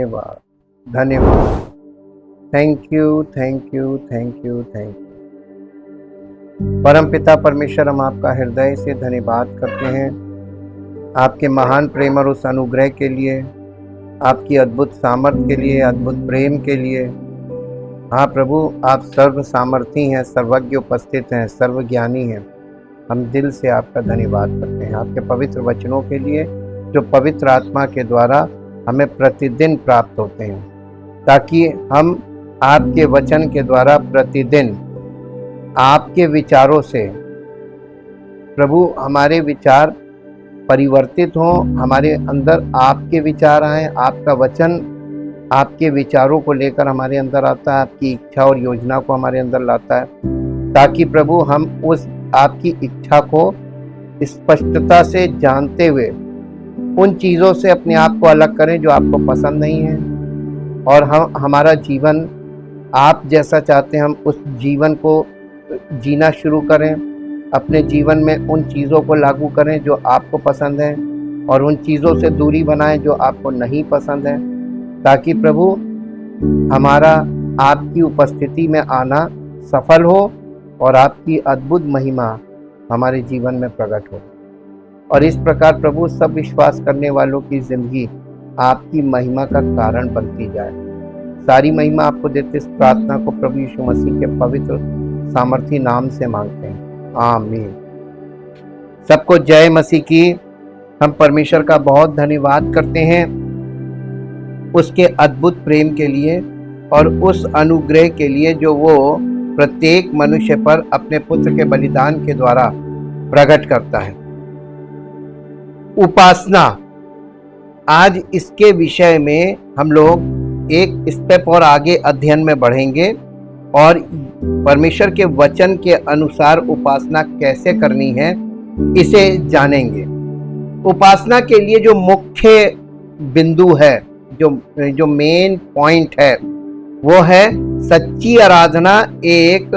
धन्यवाद, धन्यवाद। Thank you, thank you, thank you, thank you. परमपिता परमेश्वर, हम आपका हृदय से धन्यवाद करते हैं आपके महान प्रेम और उस अनुग्रह के लिए, आपकी अद्भुत सामर्थ्य के लिए, अद्भुत प्रेम के लिए। हाँ प्रभु, आप सर्व सामर्थी हैं, सर्वज्ञ उपस्थित हैं, सर्वज्ञानी हैं। हम दिल से आपका धन्यवाद करते हैं आपके पवित्र वचनों के लिए, जो पवित्र आत्मा के द्वारा हमें प्रतिदिन प्राप्त होते हैं, ताकि हम आपके वचन के द्वारा प्रतिदिन आपके विचारों से प्रभु हमारे विचार परिवर्तित हों, हमारे अंदर आपके विचार आएँ। आपका वचन आपके विचारों को लेकर हमारे अंदर आता है, आपकी इच्छा और योजना को हमारे अंदर लाता है, ताकि प्रभु हम उस आपकी इच्छा को स्पष्टता से जानते हुए उन चीज़ों से अपने आप को अलग करें जो आपको पसंद नहीं है, और हम हमारा जीवन आप जैसा चाहते हैं हम उस जीवन को जीना शुरू करें। अपने जीवन में उन चीज़ों को लागू करें जो आपको पसंद है, और उन चीज़ों से दूरी बनाएं जो आपको नहीं पसंद है, ताकि प्रभु हमारा आपकी उपस्थिति में आना सफल हो और आपकी अद्भुत महिमा हमारे जीवन में प्रकट हो। और इस प्रकार प्रभु सब विश्वास करने वालों की ज़िंदगी आपकी महिमा का कारण बनती जाए। सारी महिमा आपको देते इस प्रार्थना को प्रभु यीशु मसीह के पवित्र सामर्थी नाम से मांगते हैं, आमीन। सबको जय मसीह की। हम परमेश्वर का बहुत धन्यवाद करते हैं उसके अद्भुत प्रेम के लिए और उस अनुग्रह के लिए जो वो प्रत्येक मनुष्य पर अपने पुत्र के बलिदान के द्वारा प्रकट करता है। उपासना, आज इसके विषय में हम लोग एक स्टेप और आगे अध्ययन में बढ़ेंगे और परमेश्वर के वचन के अनुसार उपासना कैसे करनी है इसे जानेंगे। उपासना के लिए जो मुख्य बिंदु है, जो मेन पॉइंट है, वो है सच्ची आराधना। एक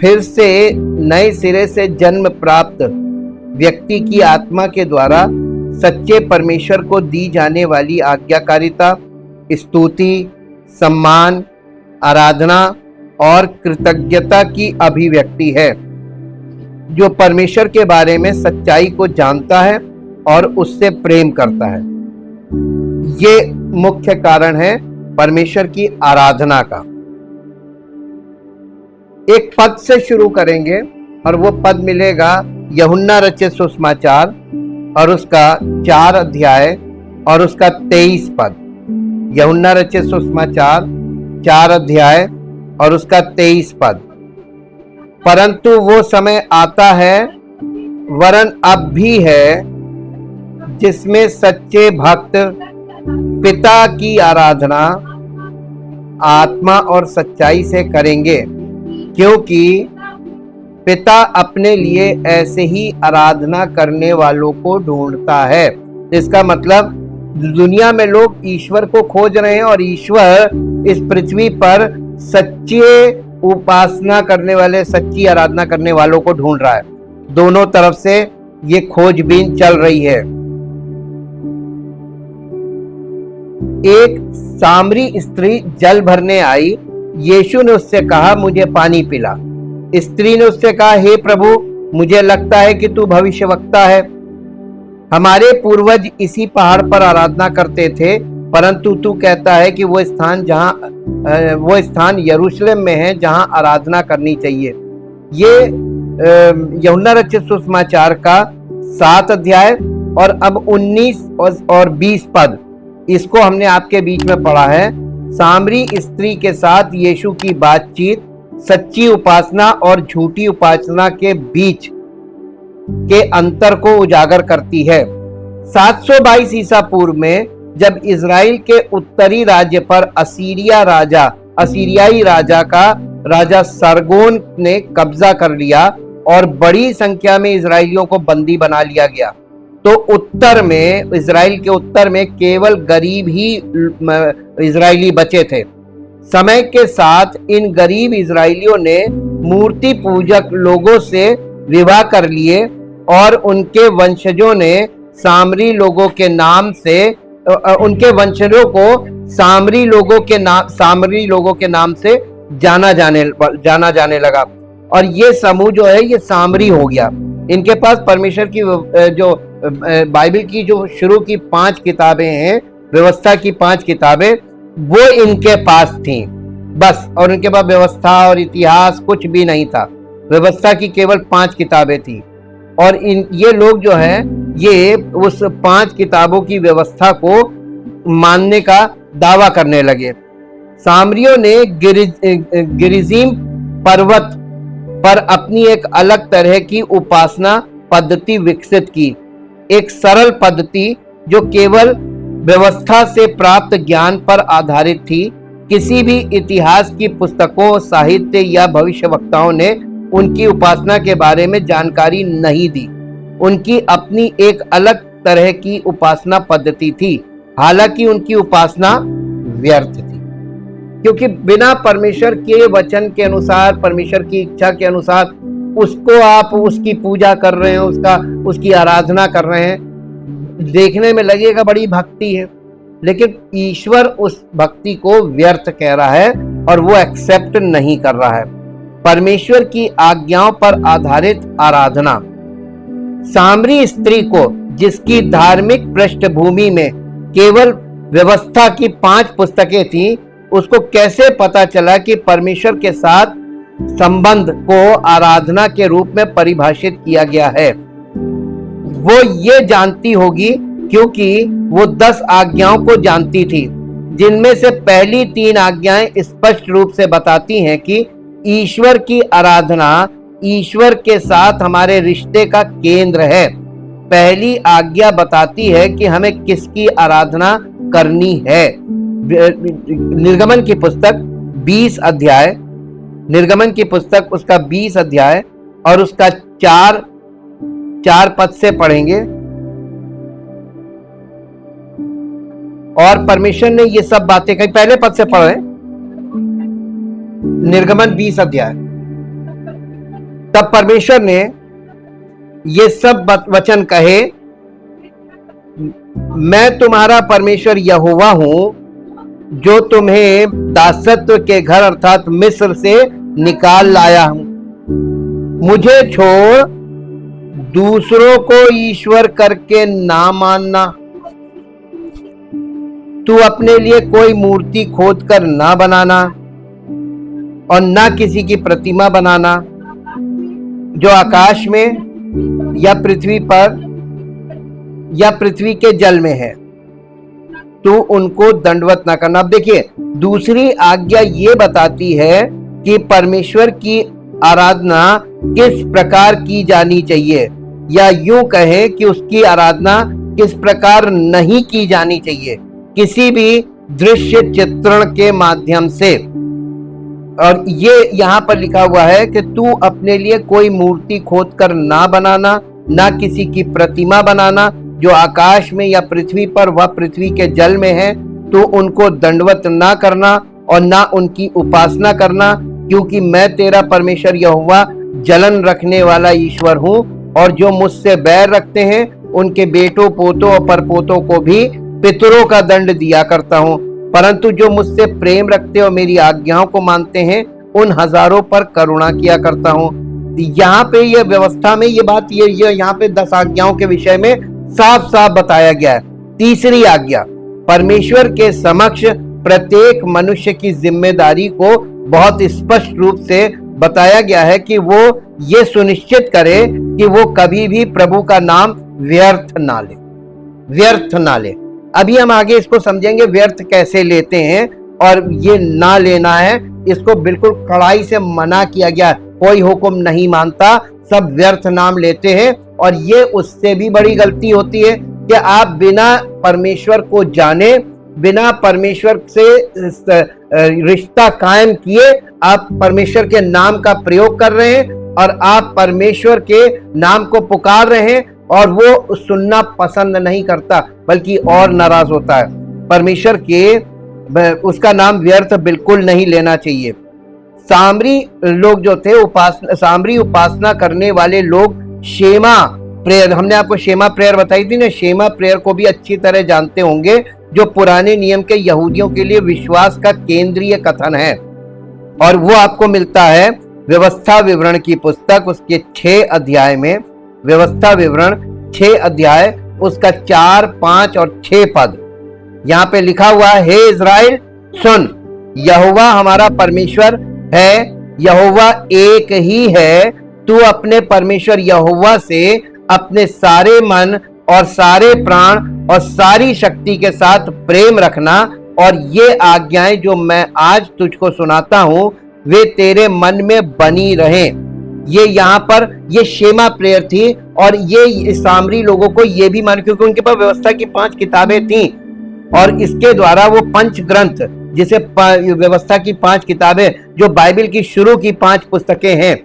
फिर से नए सिरे से जन्म प्राप्त व्यक्ति की आत्मा के द्वारा सच्चे परमेश्वर को दी जाने वाली आज्ञाकारिता, स्तुति, सम्मान, आराधना और कृतज्ञता की अभिव्यक्ति है, जो परमेश्वर के बारे में सच्चाई को जानता है और उससे प्रेम करता है। ये मुख्य कारण है परमेश्वर की आराधना का। एक पद से शुरू करेंगे और वो पद मिलेगा यूहन्ना रचित सुसमाचार और उसका 4 अध्याय और उसका 23 पद। यूहन्ना रचित सुसमाचार 4 अध्याय और उसका 23 पद। परंतु वो समय आता है, वरन अब भी है, जिसमें सच्चे भक्त पिता की आराधना आत्मा और सच्चाई से करेंगे, क्योंकि पिता अपने लिए ऐसे ही आराधना करने वालों को ढूंढता है। इसका मतलब दुनिया में लोग ईश्वर को खोज रहे हैं और ईश्वर इस पृथ्वी पर सच्चे उपासना करने वाले, सच्ची आराधना करने वालों को ढूंढ रहा है। दोनों तरफ से ये खोजबीन चल रही है। एक सामरी स्त्री जल भरने आई, यीशु ने उससे कहा, मुझे पानी पिला। स्त्री ने उससे कहा, हे प्रभु, मुझे लगता है कि तू भविष्यवक्ता है। हमारे पूर्वज इसी पहाड़ पर आराधना करते थे, परंतु तू कहता है कि वो स्थान यरूशलेम में है जहां आराधना करनी चाहिए। ये यूहन्ना रचित सुसमाचार का 7 अध्याय और अब 19 और 20 पद, इसको हमने आपके बीच में पढ़ा है। सामरी स्त्री के साथ यीशु की बातचीत सच्ची उपासना और झूठी उपासना के बीच के अंतर को उजागर करती है। 722 ईसा पूर्व में जब इजराइल के उत्तरी राज्य पर असीरियाई राजा सरगोन ने कब्जा कर लिया और बड़ी संख्या में इजराइलियों को बंदी बना लिया गया, तो उत्तर में, इजराइल के उत्तर में केवल गरीब ही इजराइली बचे थे। समय के साथ इन गरीब इजराइलियों ने मूर्ति पूजक लोगों से विवाह कर लिए और उनके वंशजों ने सामरी लोगों के नाम से उनके वंशजों को सामरी लोगों के नाम से जाना जाने लगा। और ये समूह जो है ये सामरी हो गया। इनके पास परमेश्वर की जो बाइबल की जो शुरू की 5 किताबें हैं, व्यवस्था की 5 किताबें, वो इनके पास थी बस। और उनके पास व्यवस्था और इतिहास कुछ भी नहीं था। व्यवस्था की केवल 5 किताबें थी। और ये लोग जो है ये उस 5 किताबों की व्यवस्था को मानने का दावा करने लगे। सामरियों ने गिरिजीम पर्वत पर अपनी एक अलग तरह की उपासना पद्धति विकसित की। एक सरल पद्धति जो केवल व्यवस्था से प्राप्त ज्ञान पर आधारित थी। किसी भी इतिहास की पुस्तकों, साहित्य या भविष्यवक्ताओं ने उनकी उपासना के बारे में जानकारी नहीं दी। उनकी अपनी एक अलग तरह की उपासना पद्धति थी। हालांकि उनकी उपासना व्यर्थ थी, क्योंकि बिना परमेश्वर के वचन के अनुसार, परमेश्वर की इच्छा के अनुसार उसको आप उसकी पूजा कर रहे हैं, उसकी आराधना कर रहे हैं। देखने में लगेगा बड़ी भक्ति है, लेकिन ईश्वर उस भक्ति को व्यर्थ कह रहा है और वो एक्सेप्ट नहीं कर रहा है। परमेश्वर की आज्ञाओं पर आधारित आराधना। सामरी स्त्री को, जिसकी धार्मिक पृष्ठभूमि में केवल व्यवस्था की 5 पुस्तकें थीं, उसको कैसे पता चला कि परमेश्वर के साथ संबंध को आराधना के रूप में परिभाषित किया गया है? वो ये जानती होगी क्योंकि वो 10 आज्ञाओं को जानती थी, जिनमें से पहली 3 आज्ञाएं स्पष्ट रूप से बताती हैं कि ईश्वर की आराधना ईश्वर के साथ हमारे रिश्ते का केंद्र है। पहली आज्ञा बताती है कि हमें किसकी आराधना करनी है। निर्गमन की पुस्तक 20 अध्याय, निर्गमन की पुस्तक उसका 20 अध्याय और उसका 4 पद से पढ़ेंगे। और परमेश्वर ने ये सब बातें कही। पहले पद से पढ़े, निर्गमन 20 अध्याय। तब परमेश्वर ने ये सब वचन कहे, मैं तुम्हारा परमेश्वर यहोवा हूं, जो तुम्हें दासत्व के घर अर्थात मिस्र से निकाल लाया हूं। मुझे छोड़ दूसरों को ईश्वर करके ना मानना। तू अपने लिए कोई मूर्ति खोद कर ना बनाना और ना किसी की प्रतिमा बनाना, जो आकाश में या पृथ्वी पर या पृथ्वी के जल में है। तू उनको दंडवत ना करना। अब देखिए, दूसरी आज्ञा ये बताती है कि परमेश्वर की आराधना किस प्रकार की जानी चाहिए, या यूं कहें कि उसकी आराधना किस प्रकार नहीं की जानी चाहिए, किसी भी दृश्य चित्रण के माध्यम से। और ये यहाँ पर लिखा हुआ है कि तू अपने लिए कोई मूर्ति खोद कर ना बनाना, ना किसी की प्रतिमा बनाना, जो आकाश में या पृथ्वी पर व पृथ्वी के जल में है। तू उनको दंडवत ना करना और ना उनकी उपासना करना, क्योंकि मैं तेरा परमेश्वर यहोवा जलन रखने वाला ईश्वर हूँ, और जो मुझसे बैर रखते हैं उनके बेटों, पोतों और परपोतों को भी पितरों का दंड दिया करता हूँ। परंतु जो मुझसे प्रेम रखते और मेरी आज्ञाओं को मानते हैं, उन हजारों पर करुणा किया करता हूँ। यहाँ पे ये व्यवस्था में ये बात ये यहाँ पे 10 आज्ञाओं के विषय में साफ साफ बताया गया है। तीसरी आज्ञा, परमेश्वर के समक्ष प्रत्येक मनुष्य की जिम्मेदारी को बहुत स्पष्ट रूप से बताया गया है कि वो ये सुनिश्चित करे कि वो कभी भी प्रभु का नाम व्यर्थ ना ले। अभी हम आगे इसको समझेंगे व्यर्थ कैसे लेते हैं, और ये ना लेना है, इसको बिल्कुल कड़ाई से मना किया गया। कोई हुक्म नहीं मानता, सब व्यर्थ नाम लेते हैं। और ये उससे भी बड़ी गलती होती है कि आप बिना परमेश्वर को जाने, बिना परमेश्वर से रिश्ता कायम किए आप परमेश्वर के नाम का प्रयोग कर रहे हैं, और आप परमेश्वर के नाम को पुकार रहे हैं और वो सुनना पसंद नहीं करता, बल्कि और नाराज होता है। परमेश्वर के उसका नाम व्यर्थ बिल्कुल नहीं लेना चाहिए। सामरी लोग जो थे, सामरी उपासना करने वाले लोग शेमा प्रेयर, हमने आपको शेमा प्रेयर बताई थी ना, शेमा प्रेयर को भी अच्छी तरह जानते होंगे, जो पुराने नियम के यहूदियों के लिए विश्वास का केंद्रीय कथन है। और वो आपको मिलता है व्यवस्था विवरण की पुस्तक, उसके 6 अध्याय में। व्यवस्था विवरण 6 अध्याय, उसका 4, 5 और 6 पद। यहाँ पे लिखा हुआ है, हे इज़राइल सुन, यहोवा हमारा परमेश्वर है, यहोवा एक ही है। तू अपने परमेश्वर यहोवा से अपने सारे मन और सारे प्राण और सारी शक्ति के साथ प्रेम रखना, और ये आज्ञाएं जो मैं आज तुझको सुनाता हूं वे तेरे मन में बनी रहें। ये यहाँ पर ये शेमा प्रेयर थी, और ये सामरी लोगों को ये भी मान, क्योंकि उनके पास व्यवस्था की 5 किताबें थीं, और इसके द्वारा वो पंच ग्रंथ, जिसे व्यवस्था की 5 किताबें जो बाइबल की शुरू की 5 पुस्तकें हैं,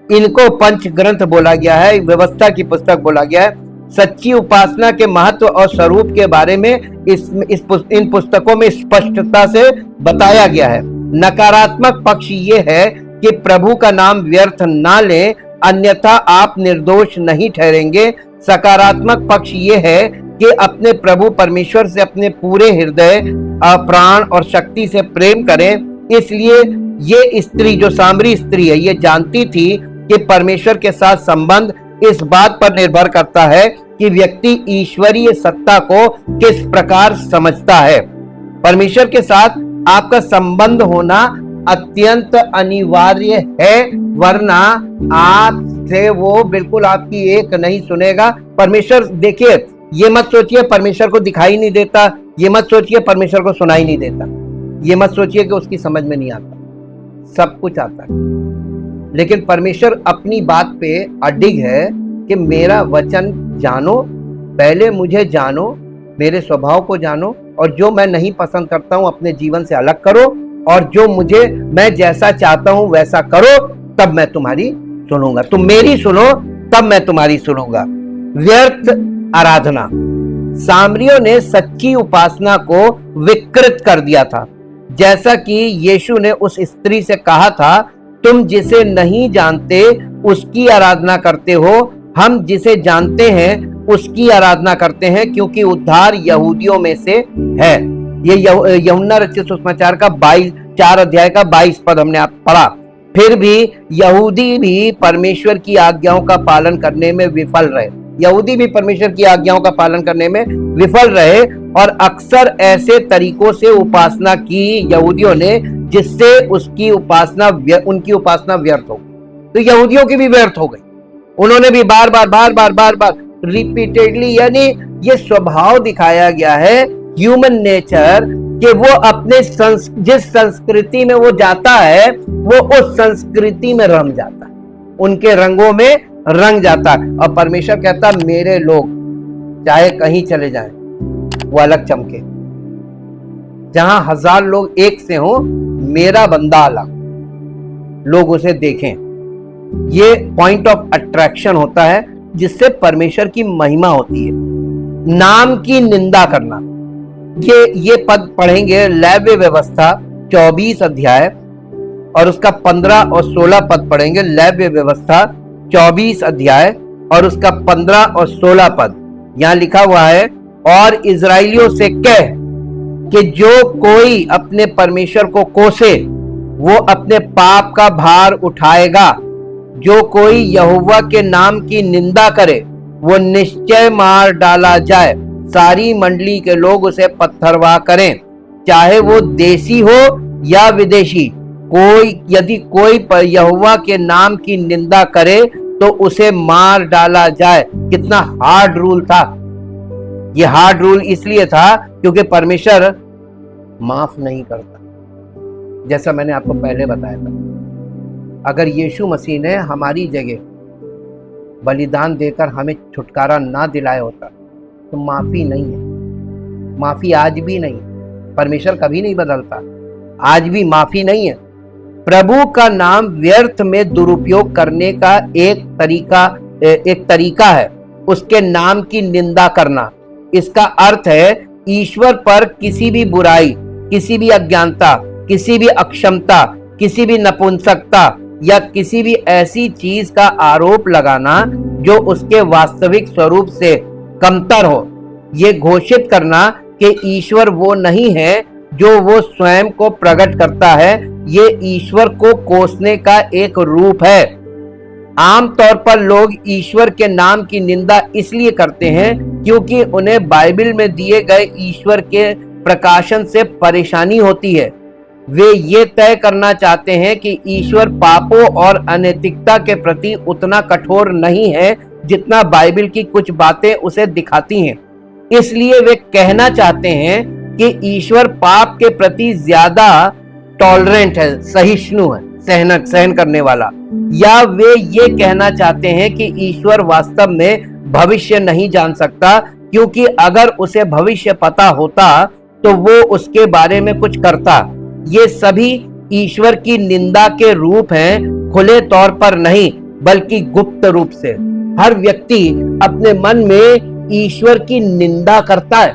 इनको पंच ग्रंथ बोला गया है, व्यवस्था की पुस्तक बोला गया है। सच्ची उपासना के महत्व और स्वरूप के बारे में इन पुस्तकों में स्पष्टता से बताया गया है। नकारात्मक पक्ष ये है कि प्रभु का नाम व्यर्थ ना लें, अन्यथा आप निर्दोष नहीं ठहरेंगे। सकारात्मक पक्ष ये है कि अपने प्रभु परमेश्वर से अपने पूरे हृदय, प्राण और शक्ति से प्रेम करें। इसलिए ये स्त्री, जो सामरी स्त्री है, ये जानती थी कि परमेश्वर के साथ संबंध इस बात पर निर्भर करता है कि व्यक्ति ईश्वरीय सत्ता को किस प्रकार समझता है। परमेश्वर के साथ आपका संबंध होना अत्यंत अनिवार्य है, वरना आपसे वो बिल्कुल आपकी एक नहीं सुनेगा। परमेश्वर, देखिए, ये मत सोचिए परमेश्वर को दिखाई नहीं देता, ये मत सोचिए परमेश्वर को सुनाई नहीं देता, ये मत सोचिए कि उसकी समझ में नहीं आता, सब कुछ आता है। लेकिन परमेश्वर अपनी बात पे अडिग है कि मेरा वचन जानो, पहले मुझे जानो, मेरे स्वभाव को जानो, और जो मैं नहीं पसंद करता हूं अपने जीवन से अलग करो, और जो मैं जैसा चाहता हूं वैसा करो, तब मैं तुम्हारी सुनूंगा। तुम मेरी सुनो, तब मैं तुम्हारी सुनूंगा। व्यर्थ आराधना, सामरियों ने सच्ची उपासना को विकृत कर दिया था। जैसा कि यीशु ने उस स्त्री से कहा था, तुम जिसे नहीं जानते उसकी आराधना करते हो, हम जिसे जानते हैं उसकी आराधना करते हैं, क्योंकि उद्धार यहूदियों में से है। ये यूहन्ना रचित सुसमाचार का 4 अध्याय का 22 पद हमने आप पढ़ा। फिर भी यहूदी भी परमेश्वर की आज्ञाओं का पालन करने में विफल रहे। यहूदी भी परमेश्वर की आज्ञाओं का पालन करने में विफल रहे, और अक्सर ऐसे तरीकों से उपासना की यहूदियों ने जिससे उनकी उपासना व्यर्थ हो गई। तो यहूदियों की भी व्यर्थ हो गई। उन्होंने भी बार बार रिपीटेडली, यानी ये स्वभाव दिखाया गया है, ह्यूमन नेचर, कि वो अपने जिस संस्कृति में वो जाता है वो उस संस्कृति में रंग जाता है, उनके रंगों में रंग जाता है। और परमेश्वर कहता, मेरे लोग चाहे कहीं चले जाएं, वो अलग चमके। जहां 1000 लोग एक से हों, मेरा बंदा अलग, लोग उसे देखें। ये पॉइंट ऑफ अट्रैक्शन होता है, जिससे परमेश्वर की महिमा होती है। नाम की निंदा करना, ये पद पढ़ेंगे लेव्य व्यवस्था 24 अध्याय, और उसका 15 और 16 पद पढ़ेंगे। लेव्य व्यवस्था 24 अध्याय और उसका 15 और 16 पद। यहां लिखा हुआ है, और इजराइलियों से कह कि जो कोई अपने परमेश्वर को कोसे वो अपने पाप का भार उठाएगा। जो कोई यहोवा के नाम की निंदा करे वो निश्चय मार डाला जाए। सारी मंडली के लोग उसे पत्थरवाह करें, चाहे वो देशी हो या विदेशी। यदि कोई यहोवा के नाम की निंदा करे तो उसे मार डाला जाए। कितना हार्ड रूल था। ये हार्ड रूल इसलिए था क्योंकि परमेश्वर माफ नहीं करता। जैसा मैंने आपको पहले बताया था, अगर यीशु मसीह ने हमारी जगह बलिदान देकर हमें छुटकारा ना दिलाया होता तो माफी नहीं है। माफी आज भी नहीं, परमेश्वर कभी नहीं बदलता, आज भी माफी नहीं है। प्रभु का नाम व्यर्थ में दुरुपयोग करने का एक तरीका है उसके नाम की निंदा करना। इसका अर्थ है ईश्वर पर किसी भी बुराई, किसी भी अज्ञानता, किसी भी अक्षमता, किसी भी नपुंसकता या किसी भी ऐसी चीज का आरोप लगाना जो उसके वास्तविक स्वरूप से कमतर हो। ये घोषित करना कि ईश्वर वो नहीं है जो वो स्वयं को प्रकट करता है, ये ईश्वर को कोसने का एक रूप है। आमतौर पर लोग ईश्वर के नाम की निंदा इसलिए करते हैं क्योंकि उन्हें बाइबल में दिए गए ईश्वर के प्रकाशन से परेशानी होती है। वे ये तय करना चाहते हैं कि ईश्वर पापों और अनैतिकता के प्रति उतना कठोर नहीं है जितना बाइबल की कुछ बातें उसे दिखाती हैं। इसलिए वे कहना चाहते हैं कि ईश्वर पाप के प्रति ज्यादा टॉलरेंट है, सहिष्णु है, सहन करने वाला। या वे ये कहना चाहते हैं कि ईश्वर वास्तव में भविष्य नहीं जान सकता, क्योंकि अगर उसे भविष्य पता होता तो वो उसके बारे में कुछ करता। ये सभी ईश्वर की निंदा के रूप हैं, खुले तौर पर नहीं बल्कि गुप्त रूप से। हर व्यक्ति अपने मन में ईश्वर की निंदा करता है,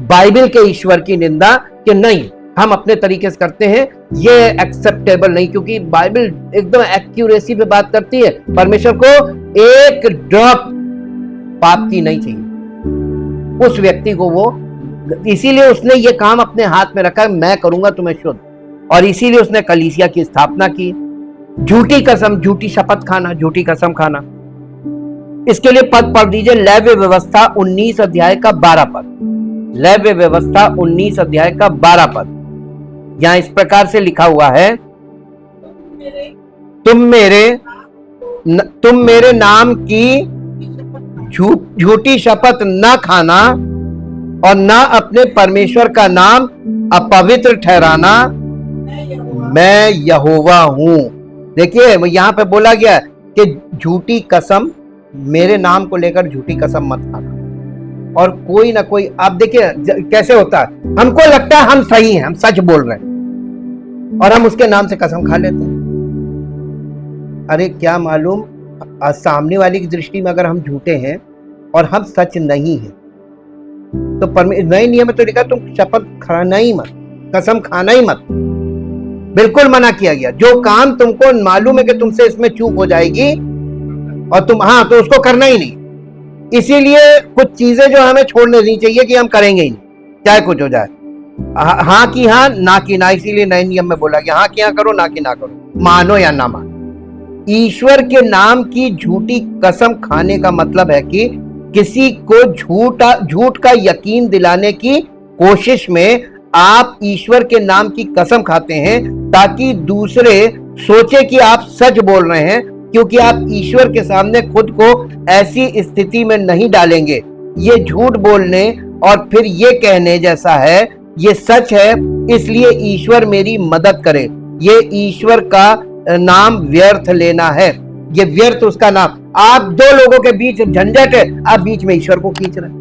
बाइबल के ईश्वर की निंदा कि नहीं हम अपने तरीके से करते हैं, ये एक्सेप्टेबल नहीं, क्योंकि बाइबल एकदम एक्यूरेसी पे बात करती है। परमेश्वर को एक ड्रॉप पाप की नहीं चाहिए उस व्यक्ति को, वो इसीलिए उसने ये काम अपने हाथ में रखा है, मैं करूंगा तुम्हें शुद्ध। और इसीलिए उसने कलीसिया की स्थापना की। झूठी कसम, झूठी शपथ खाना, झूठी कसम खाना, इसके लिए पद पढ़ दीजिए लेव्य व्यवस्था 19 अध्याय का 12 पद। लेव्य व्यवस्था 19 अध्याय का 12 पद। यहां इस प्रकार से लिखा हुआ है, तुम मेरे नाम की झूठी शपथ न खाना और न अपने परमेश्वर का नाम अपवित्र ठहराना, मैं यहोवा हूं। देखिए यहां पे बोला गया कि झूठी कसम, मेरे नाम को लेकर झूठी कसम मत खाना। और कोई ना कोई, आप देखिए कैसे होता है, हमको लगता है हम सही हैं, हम सच बोल रहे हैं और हम उसके नाम से कसम खा लेते हैं। अरे क्या मालूम सामने वाली की दृष्टि में अगर हम झूठे हैं और हम सच नहीं हैं तो नए नियम में तो लिखा तुम शपथ खाना ही मत, कसम खाना ही मत, बिल्कुल मना किया गया। जो काम तुमको मालूम है कि तुमसे इसमें चूक हो जाएगी और तुम तो उसको करना ही नहीं। इसीलिए कुछ चीजें जो हमें छोड़ने नहीं चाहिए कि हम करेंगे ही नहीं, चाहे कुछ हो जाए। हाँ की हाँ, ना की ना, इसीलिए नए नियम में बोला गया हाँ की हाँ करो, ना की ना करो, मानो या ना मानो। ईश्वर के नाम की झूठी कसम खाने का मतलब है कि किसी को झूठ का यकीन दिलाने की कोशिश में आप ईश्वर के नाम की कसम खाते हैं ताकि दूसरे सोचे कि आप सच बोल रहे हैं, क्योंकि आप ईश्वर के सामने खुद को ऐसी स्थिति में नहीं डालेंगे। ये झूठ बोलने और फिर ये कहने जैसा है, ये सच है इसलिए ईश्वर मेरी मदद करे। ये ईश्वर का नाम व्यर्थ लेना है, ये व्यर्थ उसका नाम। आप दो लोगों के बीच झंझट है, आप बीच में ईश्वर को खींच रहे हैं,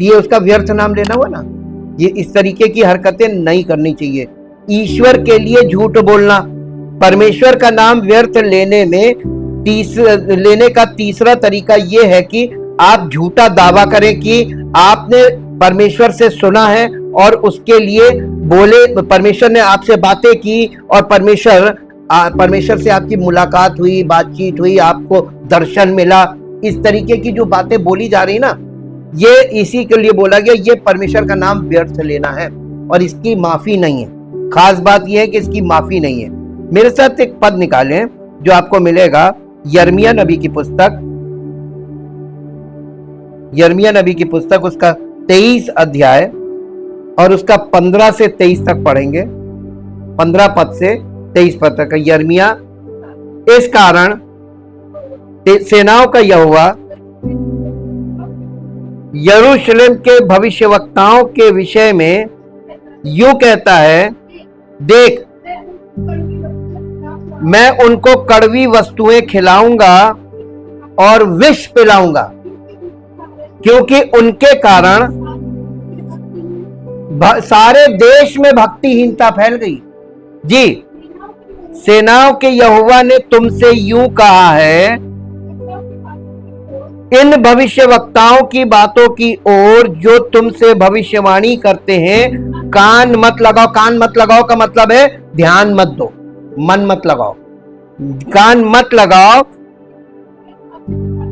ये उसका व्यर्थ नाम लेना हुआ ना। ये इस तरीके की हरकतें नहीं करनी चाहिए। ईश्वर के लिए झूठ बोलना, परमेश्वर का नाम व्यर्थ लेने का तीसरा तरीका यह है कि आप झूठा दावा करें कि आपने परमेश्वर से सुना है और उसके लिए बोले, परमेश्वर ने आपसे बातें की और परमेश्वर से आपकी मुलाकात हुई, बातचीत हुई, आपको दर्शन मिला। इस तरीके की जो बातें बोली जा रही ना, ये इसी के लिए बोला गया, ये परमेश्वर का नाम व्यर्थ लेना है और इसकी माफी नहीं है। खास बात यह है कि इसकी माफी नहीं है। मेरे साथ एक पद निकालें जो आपको मिलेगा यिर्मयाह नबी की पुस्तक, उसका 23 अध्याय और उसका 15 से 23 तक पढ़ेंगे। 15 पद से 23 पद तक। यिर्मयाह, इस कारण सेनाओं का यहोवा यरूशलेम के भविष्यवक्ताओं के विषय में यूं कहता है, देख मैं उनको कड़वी वस्तुएं खिलाऊंगा और विष पिलाऊंगा, क्योंकि उनके कारण सारे देश में भक्तिहीनता फैल गई। जी, सेनाओं के यहोवा ने तुमसे यूं कहा है, इन भविष्यवक्ताओं की बातों की ओर जो तुमसे भविष्यवाणी करते हैं कान मत लगाओ। कान मत लगाओ का मतलब है ध्यान मत दो। मन मत लगाओ, कान मत लगाओ,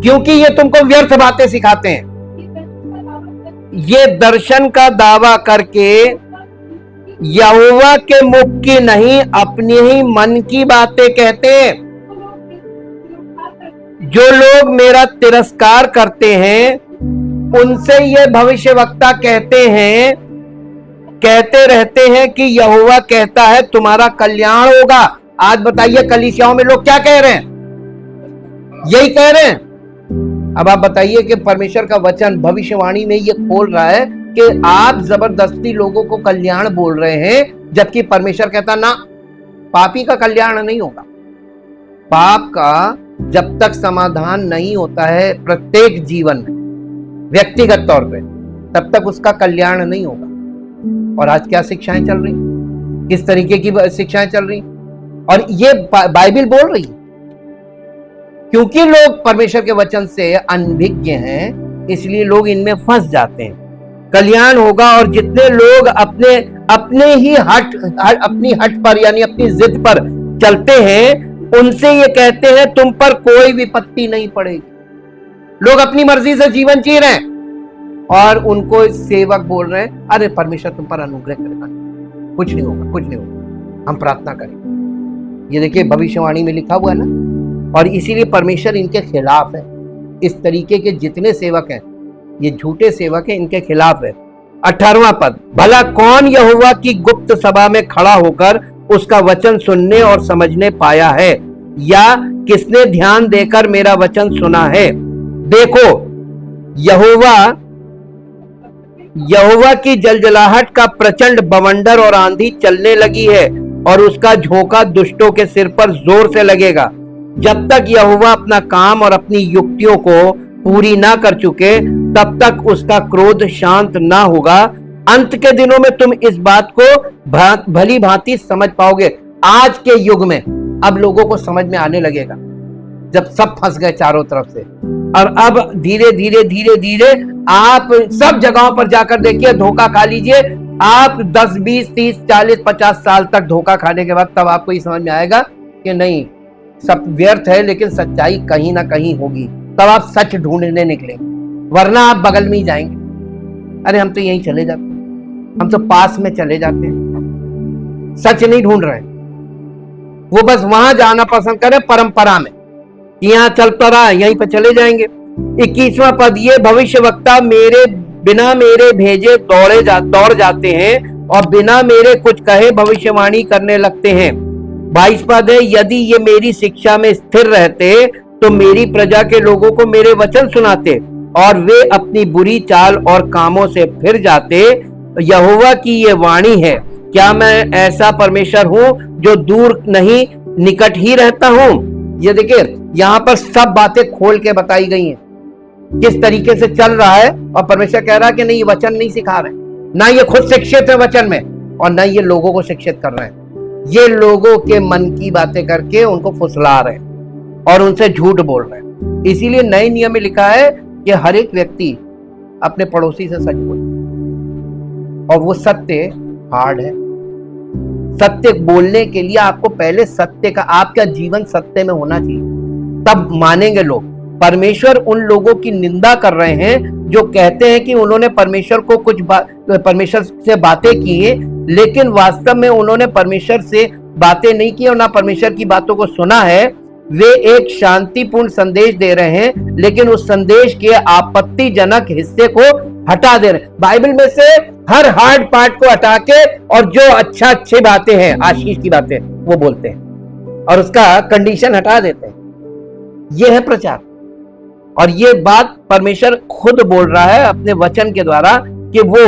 क्योंकि ये तुमको व्यर्थ बातें सिखाते हैं। ये दर्शन का दावा करके यहोवा के मुख की नहीं, अपनी ही मन की बातें कहते हैं। जो लोग मेरा तिरस्कार करते हैं उनसे ये भविष्यवक्ता कहते रहते हैं कि यहोवा कहता है तुम्हारा कल्याण होगा। आज बताइए कलीसियाओं में लोग क्या कह रहे हैं? यही कह रहे हैं। अब आप बताइए कि परमेश्वर का वचन भविष्यवाणी में ये खोल रहा है कि आप जबरदस्ती लोगों को कल्याण बोल रहे हैं, जबकि परमेश्वर कहता ना, पापी का कल्याण नहीं होगा। पाप का जब तक समाधान नहीं होता है प्रत्येक जीवन में व्यक्तिगत तौर पे, तब तक उसका कल्याण नहीं होगा। और आज क्या शिक्षाएं चल रही, किस तरीके की शिक्षाएं चल रही, और ये बाइबल बोल रही। क्योंकि लोग परमेश्वर के वचन से अनभिज्ञ हैं, इसलिए लोग इनमें फंस जाते हैं। कल्याण होगा, और जितने लोग अपने ही अपनी हट पर यानी अपनी जिद पर चलते हैं, उनसे ये कहते हैं तुम पर कोई विपत्ति नहीं पड़ेगी। लोग अपनी मर्जी से जीवन जी रहे हैं और उनको सेवक बोल रहे हैं अरे परमेश्वर तुम पर अनुग्रह करेगा, कुछ नहीं होगा, कुछ नहीं होगा, हम प्रार्थना करेंगे। ये देखिए भविष्यवाणी में लिखा हुआ है ना, और इसीलिए परमेश्वर इनके खिलाफ है। इस तरीके के जितने सेवक हैं, ये झूठे सेवक हैं, इनके खिलाफ है। 18वां पद, भला कौन यहोवा की गुप्त सभा में खड़ा होकर उसका वचन सुनने और समझने पाया है, या किसने ध्यान देकर मेरा वचन सुना है? देखो यहोवा की जलजलाहट का प्रचंड बवंडर और आंधी चलने लगी है, और उसका झोंका दुष्टों के सिर पर जोर से लगेगा। जब तक यहोवा अपना काम और अपनी युक्तियों को पूरी ना कर चुके, तब तक उसका क्रोध शांत ना होगा। अंत के दिनों में तुम इस बात को भली भांति समझ पाओगे। आज के युग में अब लोगों को समझ में आने लगेगा, जब सब फंस गए चारों तरफ से। और अब धीरे धीरे आप सब जगहों पर जाकर देखिए, धोखा खा लीजिए आप 10, 20, 30, 40, 50 साल तक धोखा खाने के बाद तब आपको ये समझ में आएगा कि नहीं, सब व्यर्थ है, लेकिन सच्चाई कहीं ना कहीं होगी। तब आप सच ढूंढने निकलेंगे, वरना आप बगल में ही जाएंगे। अरे हम तो यहीं चले जाते हैं, हम तो पास में चले जाते हैं, सच नहीं ढूंढ रहे। वो बस वहां जाना पसंद करे परंपरा में, यहाँ चलता रहा यहीं पर चले जाएंगे। 21वां पद, ये भविष्यवक्ता बिना मेरे भेजे दौड़ जाते हैं और बिना मेरे कुछ कहे भविष्यवाणी करने लगते हैं। 22 पद है, यदि ये मेरी शिक्षा में स्थिर रहते तो मेरी प्रजा के लोगों को मेरे वचन सुनाते और वे अपनी बुरी चाल और कामों से फिर जाते। यहोवा की ये वाणी है, क्या मैं ऐसा परमेश्वर हूं जो दूर नहीं निकट ही रहता हूं? ये देखिए यहां पर सब बातें खोल के बताई गई हैं, किस तरीके से चल रहा है। और परमेश्वर कह रहा है कि नहीं, ये वचन नहीं सिखा रहे, ना ये खुद शिक्षित है वचन में, और ना ये लोगों को शिक्षित कर रहे हैं। ये लोगों के मन की बातें करके उनको फुसला रहे हैं और उनसे झूठ बोल रहे हैं। इसीलिए नए नियम में लिखा है कि हर एक व्यक्ति अपने पड़ोसी से सच बोले, और वो सत्य हार्ड है। सत्य बोलने के लिए आपको पहले सत्य का, आपका जीवन सत्य में होना चाहिए, तब मानेंगे लोग। परमेश्वर उन लोगों की निंदा कर रहे हैं जो कहते हैं कि उन्होंने परमेश्वर को परमेश्वर से बातें की है, लेकिन वास्तव में उन्होंने परमेश्वर से बातें नहीं की और ना परमेश्वर की बातों को सुना है। वे एक शांतिपूर्ण संदेश दे रहे हैं, लेकिन उस संदेश के आपत्तिजनक हिस्से को हटा दे रहे हैं। बाइबल में से हर हार्ड पार्ट को हटा के और जो अच्छी बातें हैं, आशीष की बातें, वो बोलते हैं और उसका कंडीशन हटा देते हैं। यह है प्रचार, और ये बात परमेश्वर खुद बोल रहा है अपने वचन के द्वारा कि वो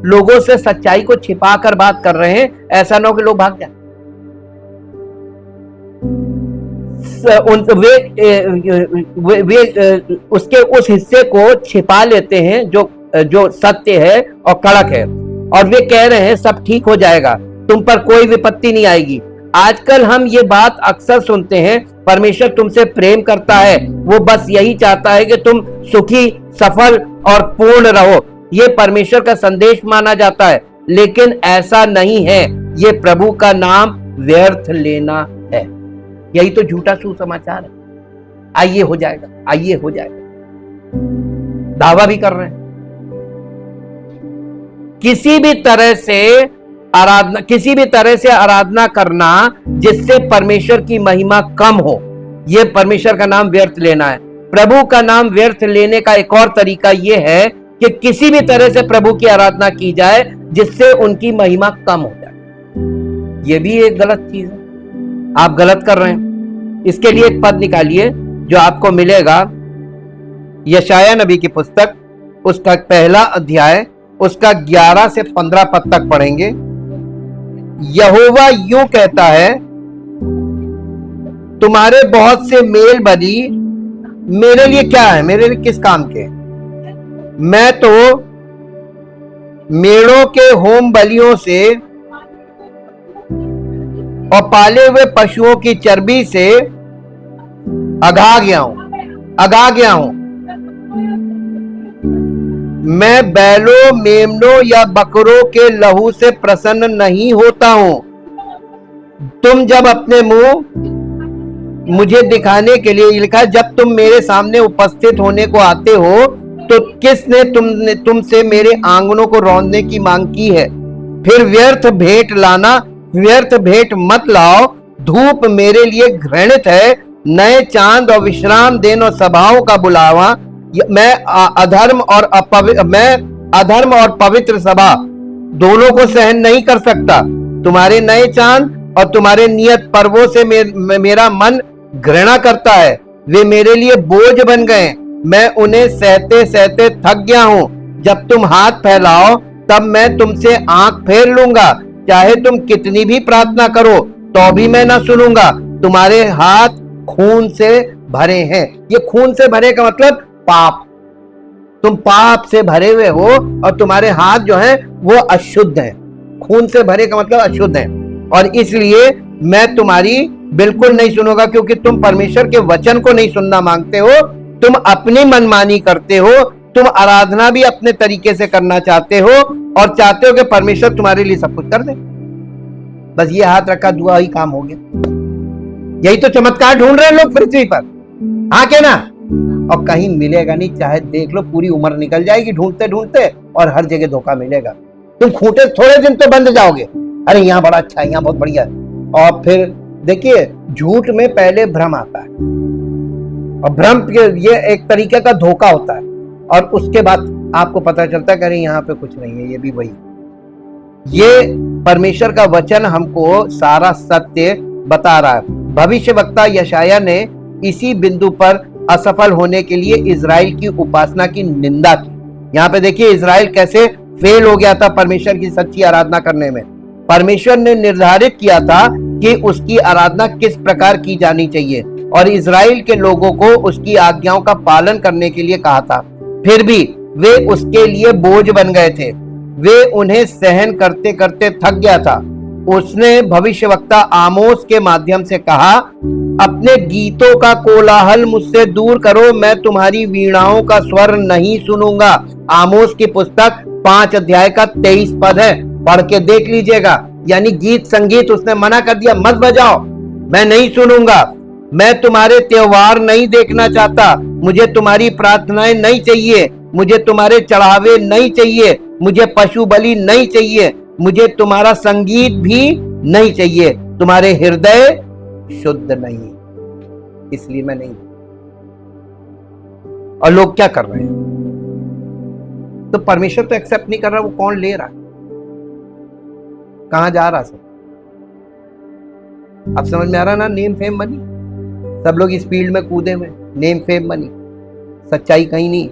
लोगों से सच्चाई को छिपा कर बात कर रहे हैं। ऐसा ना हो कि लोग भाग जाए। वे उसके उस हिस्से को छिपा लेते हैं जो सत्य है और कड़क है, और वे कह रहे हैं सब ठीक हो जाएगा, तुम पर कोई विपत्ति नहीं आएगी। आजकल हम ये बात अक्सर सुनते हैं, परमेश्वर तुमसे प्रेम करता है, वो बस यही चाहता है कि तुम सुखी, सफल और पूर्ण रहो। ये परमेश्वर का संदेश माना जाता है, लेकिन ऐसा नहीं है। ये प्रभु का नाम व्यर्थ लेना यही तो झूठा सुसमाचार है। आइए हो जाएगा, आइए हो जाएगा, दावा भी कर रहे हैं। किसी भी तरह से आराधना करना जिससे परमेश्वर की महिमा कम हो, यह परमेश्वर का नाम व्यर्थ लेना है। प्रभु का नाम व्यर्थ लेने का एक और तरीका यह है कि किसी भी तरह से प्रभु की आराधना की जाए जिससे उनकी महिमा कम हो जाए। यह भी एक गलत चीज है, आप गलत कर रहे हैं। इसके लिए एक पद निकालिए जो आपको मिलेगा, यशाया नबी की पुस्तक, उसका पहला अध्याय, उसका 11 से 15 पद तक पढ़ेंगे। यहोवा यूं कहता है, तुम्हारे बहुत से मेल बलि मेरे लिए क्या है, मेरे लिए किस काम के? मैं तो मेढ़ों के होम बलियों से और पाले हुए पशुओं की चर्बी से अघा गया हूं। मैं बैलों, मेमनों या बकरों के लहू से प्रसन्न नहीं होता हूं। तुम जब अपने मुंह मुझे दिखाने के लिए लिखा, जब तुम मेरे सामने उपस्थित होने को आते हो तो किसने तुमसे मेरे आंगनों को रौंदने की मांग की है? फिर व्यर्थ भेंट मत लाओ। धूप मेरे लिए घृणित है, नए चांद और विश्राम दिन और सभाओं का बुलावा। मैं अधर्म और पवित्र सभा दोनों को सहन नहीं कर सकता। तुम्हारे नए चांद और तुम्हारे नियत पर्वों से मेरा मन घृणा करता है। वे मेरे लिए बोझ बन गए, मैं उन्हें सहते सहते थक गया हूं। जब तुम हाथ फैलाओ तब मैं तुमसे आंख फेर लूंगा। चाहे तुम कितनी भी प्रार्थना करो तो भी मैं ना सुनूंगा। तुम्हारे हाथ खून से भरे हैं। ये खून से भरे का मतलब पाप, तुम पाप से भरे हुए हो और तुम्हारे हाथ जो हैं वो अशुद्ध हैं। खून से भरे का मतलब अशुद्ध हैं, और इसलिए मैं तुम्हारी बिल्कुल नहीं सुनूंगा, क्योंकि तुम परमेश्वर के वचन को नहीं सुनना मांगते हो। तुम अपनी मनमानी करते हो, तुम आराधना भी अपने तरीके से करना चाहते हो और चाहते हो कि परमेश्वर तुम्हारे लिए सब कुछ कर दे। बस ये हाथ रखा, दुआ ही काम हो गया। यही तो चमत्कार ढूंढ रहे हैं लोग पृथ्वी पर, हाँ के ना? और कहीं मिलेगा नहीं, चाहे देख लो पूरी उम्र निकल जाएगी ढूंढते ढूंढते, और हर जगह धोखा मिलेगा। तुम खूंटे थोड़े दिन तो बंद जाओगे, अरे यहाँ बड़ा अच्छा है, यहाँ बहुत बढ़िया है, और फिर देखिए झूठ में पहले भ्रम आता है, और भ्रम ये एक तरीके का धोखा होता है, और उसके बाद आपको पता चलता है कि अरे यहाँ पे कुछ नहीं है, ये भी वही। ये परमेश्वर का वचन हमको सारा सत्य बता रहा है। भविष्यवक्ता यशाया ने इसी बिंदु पर असफल होने के लिए इजराइल की उपासना की निंदा की। यहाँ पे देखिए इजराइल कैसे फेल हो गया था परमेश्वर की सच्ची आराधना करने में। परमेश्वर ने निर्धारित किया था कि उसकी आराधना किस प्रकार की जानी चाहिए, और इजराइल के लोगों को उसकी आज्ञाओं का पालन करने के लिए कहा था। फिर भी वे उसके लिए बोझ बन गए थे, वे उन्हें सहन करते करते थक गया था। उसने भविष्यवक्ता आमोस के माध्यम से कहा, अपने गीतों का कोलाहल मुझसे दूर करो, मैं तुम्हारी वीणाओं का स्वर नहीं सुनूंगा। आमोस की पुस्तक 5 अध्याय का 23 पद है, पढ़ के देख लीजिएगा। यानी गीत संगीत उसने मना कर दिया, मत बजाओ, मैं नहीं सुनूंगा। मैं तुम्हारे त्योहार नहीं देखना चाहता, मुझे तुम्हारी प्रार्थनाएं नहीं चाहिए, मुझे तुम्हारे चढ़ावे नहीं चाहिए, मुझे पशु बलि नहीं चाहिए, मुझे तुम्हारा संगीत भी नहीं चाहिए। तुम्हारे हृदय शुद्ध नहीं, इसलिए मैं नहीं। और लोग क्या कर रहे हैं? तो परमेश्वर तो एक्सेप्ट नहीं कर रहा, वो कौन ले रहा, कहां जा रहा सब? अब समझ में आ रहा ना? नेम फेम मनी, सब लोग इस फील्ड में कूदे हुए, नेम फेम मनी, सच्चाई कहीं नहीं।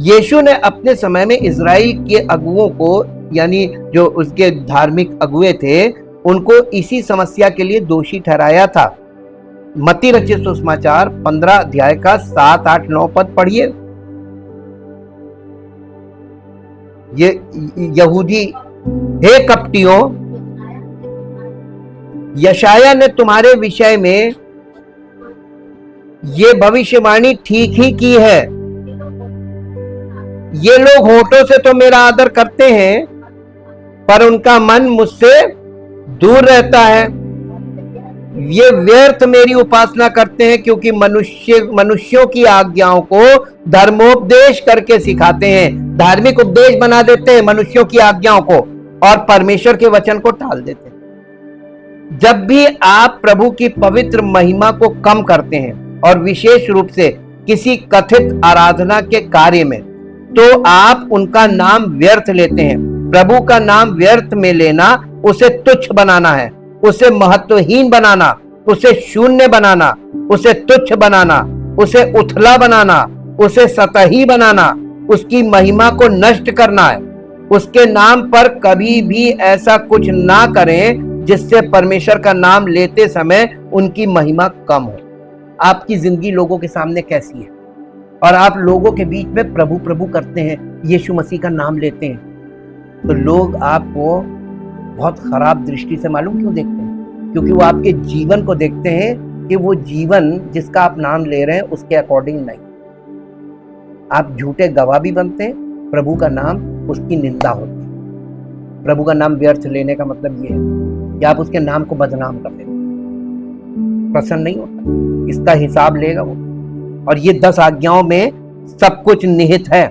यीशु ने अपने समय में इजराइल के अगुओं को, यानी जो उसके धार्मिक अगुए थे, उनको इसी समस्या के लिए दोषी ठहराया था। मत्ती रचित सुसमाचार 15 अध्याय का 7, 8, 9 पद पढ़िए। ये यहूदी, हे कपटियों, यशाया ने तुम्हारे विषय में ये भविष्यवाणी ठीक ही की है। ये लोग होठों से तो मेरा आदर करते हैं, पर उनका मन मुझसे दूर रहता है। ये व्यर्थ मेरी उपासना करते हैं, क्योंकि मनुष्यों की आज्ञाओं को धर्मोपदेश करके सिखाते हैं, धार्मिक उपदेश बना देते हैं मनुष्यों की आज्ञाओं को, और परमेश्वर के वचन को टाल देते हैं। जब भी आप प्रभु की पवित्र महिमा को कम करते हैं, और विशेष रूप से किसी कथित आराधना के कार्य में, तो आप उनका नाम व्यर्थ लेते हैं। प्रभु का नाम व्यर्थ में लेना उसे तुच्छ बनाना है, उसे महत्वहीन बनाना, उसे शून्य बनाना, उसे तुच्छ बनाना, उसे उथला बनाना, उसे सतही बनाना, उसकी महिमा को नष्ट करना है। उसके नाम पर कभी भी ऐसा कुछ ना करें जिससे परमेश्वर का नाम लेते समय उनकी महिमा कम हो। आपकी जिंदगी लोगों के सामने कैसी है, और आप लोगों के बीच में प्रभु प्रभु करते हैं, यीशु मसीह का नाम लेते हैं, तो लोग आपको बहुत खराब दृष्टि से मालूम क्यों देखते हैं? क्योंकि वो आपके जीवन को देखते हैं कि वो जीवन जिसका आप नाम ले रहे हैं उसके अकॉर्डिंग नहीं। आप झूठे गवाह भी बनते हैं, प्रभु का नाम उसकी निंदा होती है। प्रभु का नाम व्यर्थ लेने का मतलब ये है कि आप उसके नाम को बदनाम कर देते हैं। प्रसन्न नहीं होता, इसका हिसाब लेगा वो। और ये 10 आज्ञाओं में सब कुछ निहित है।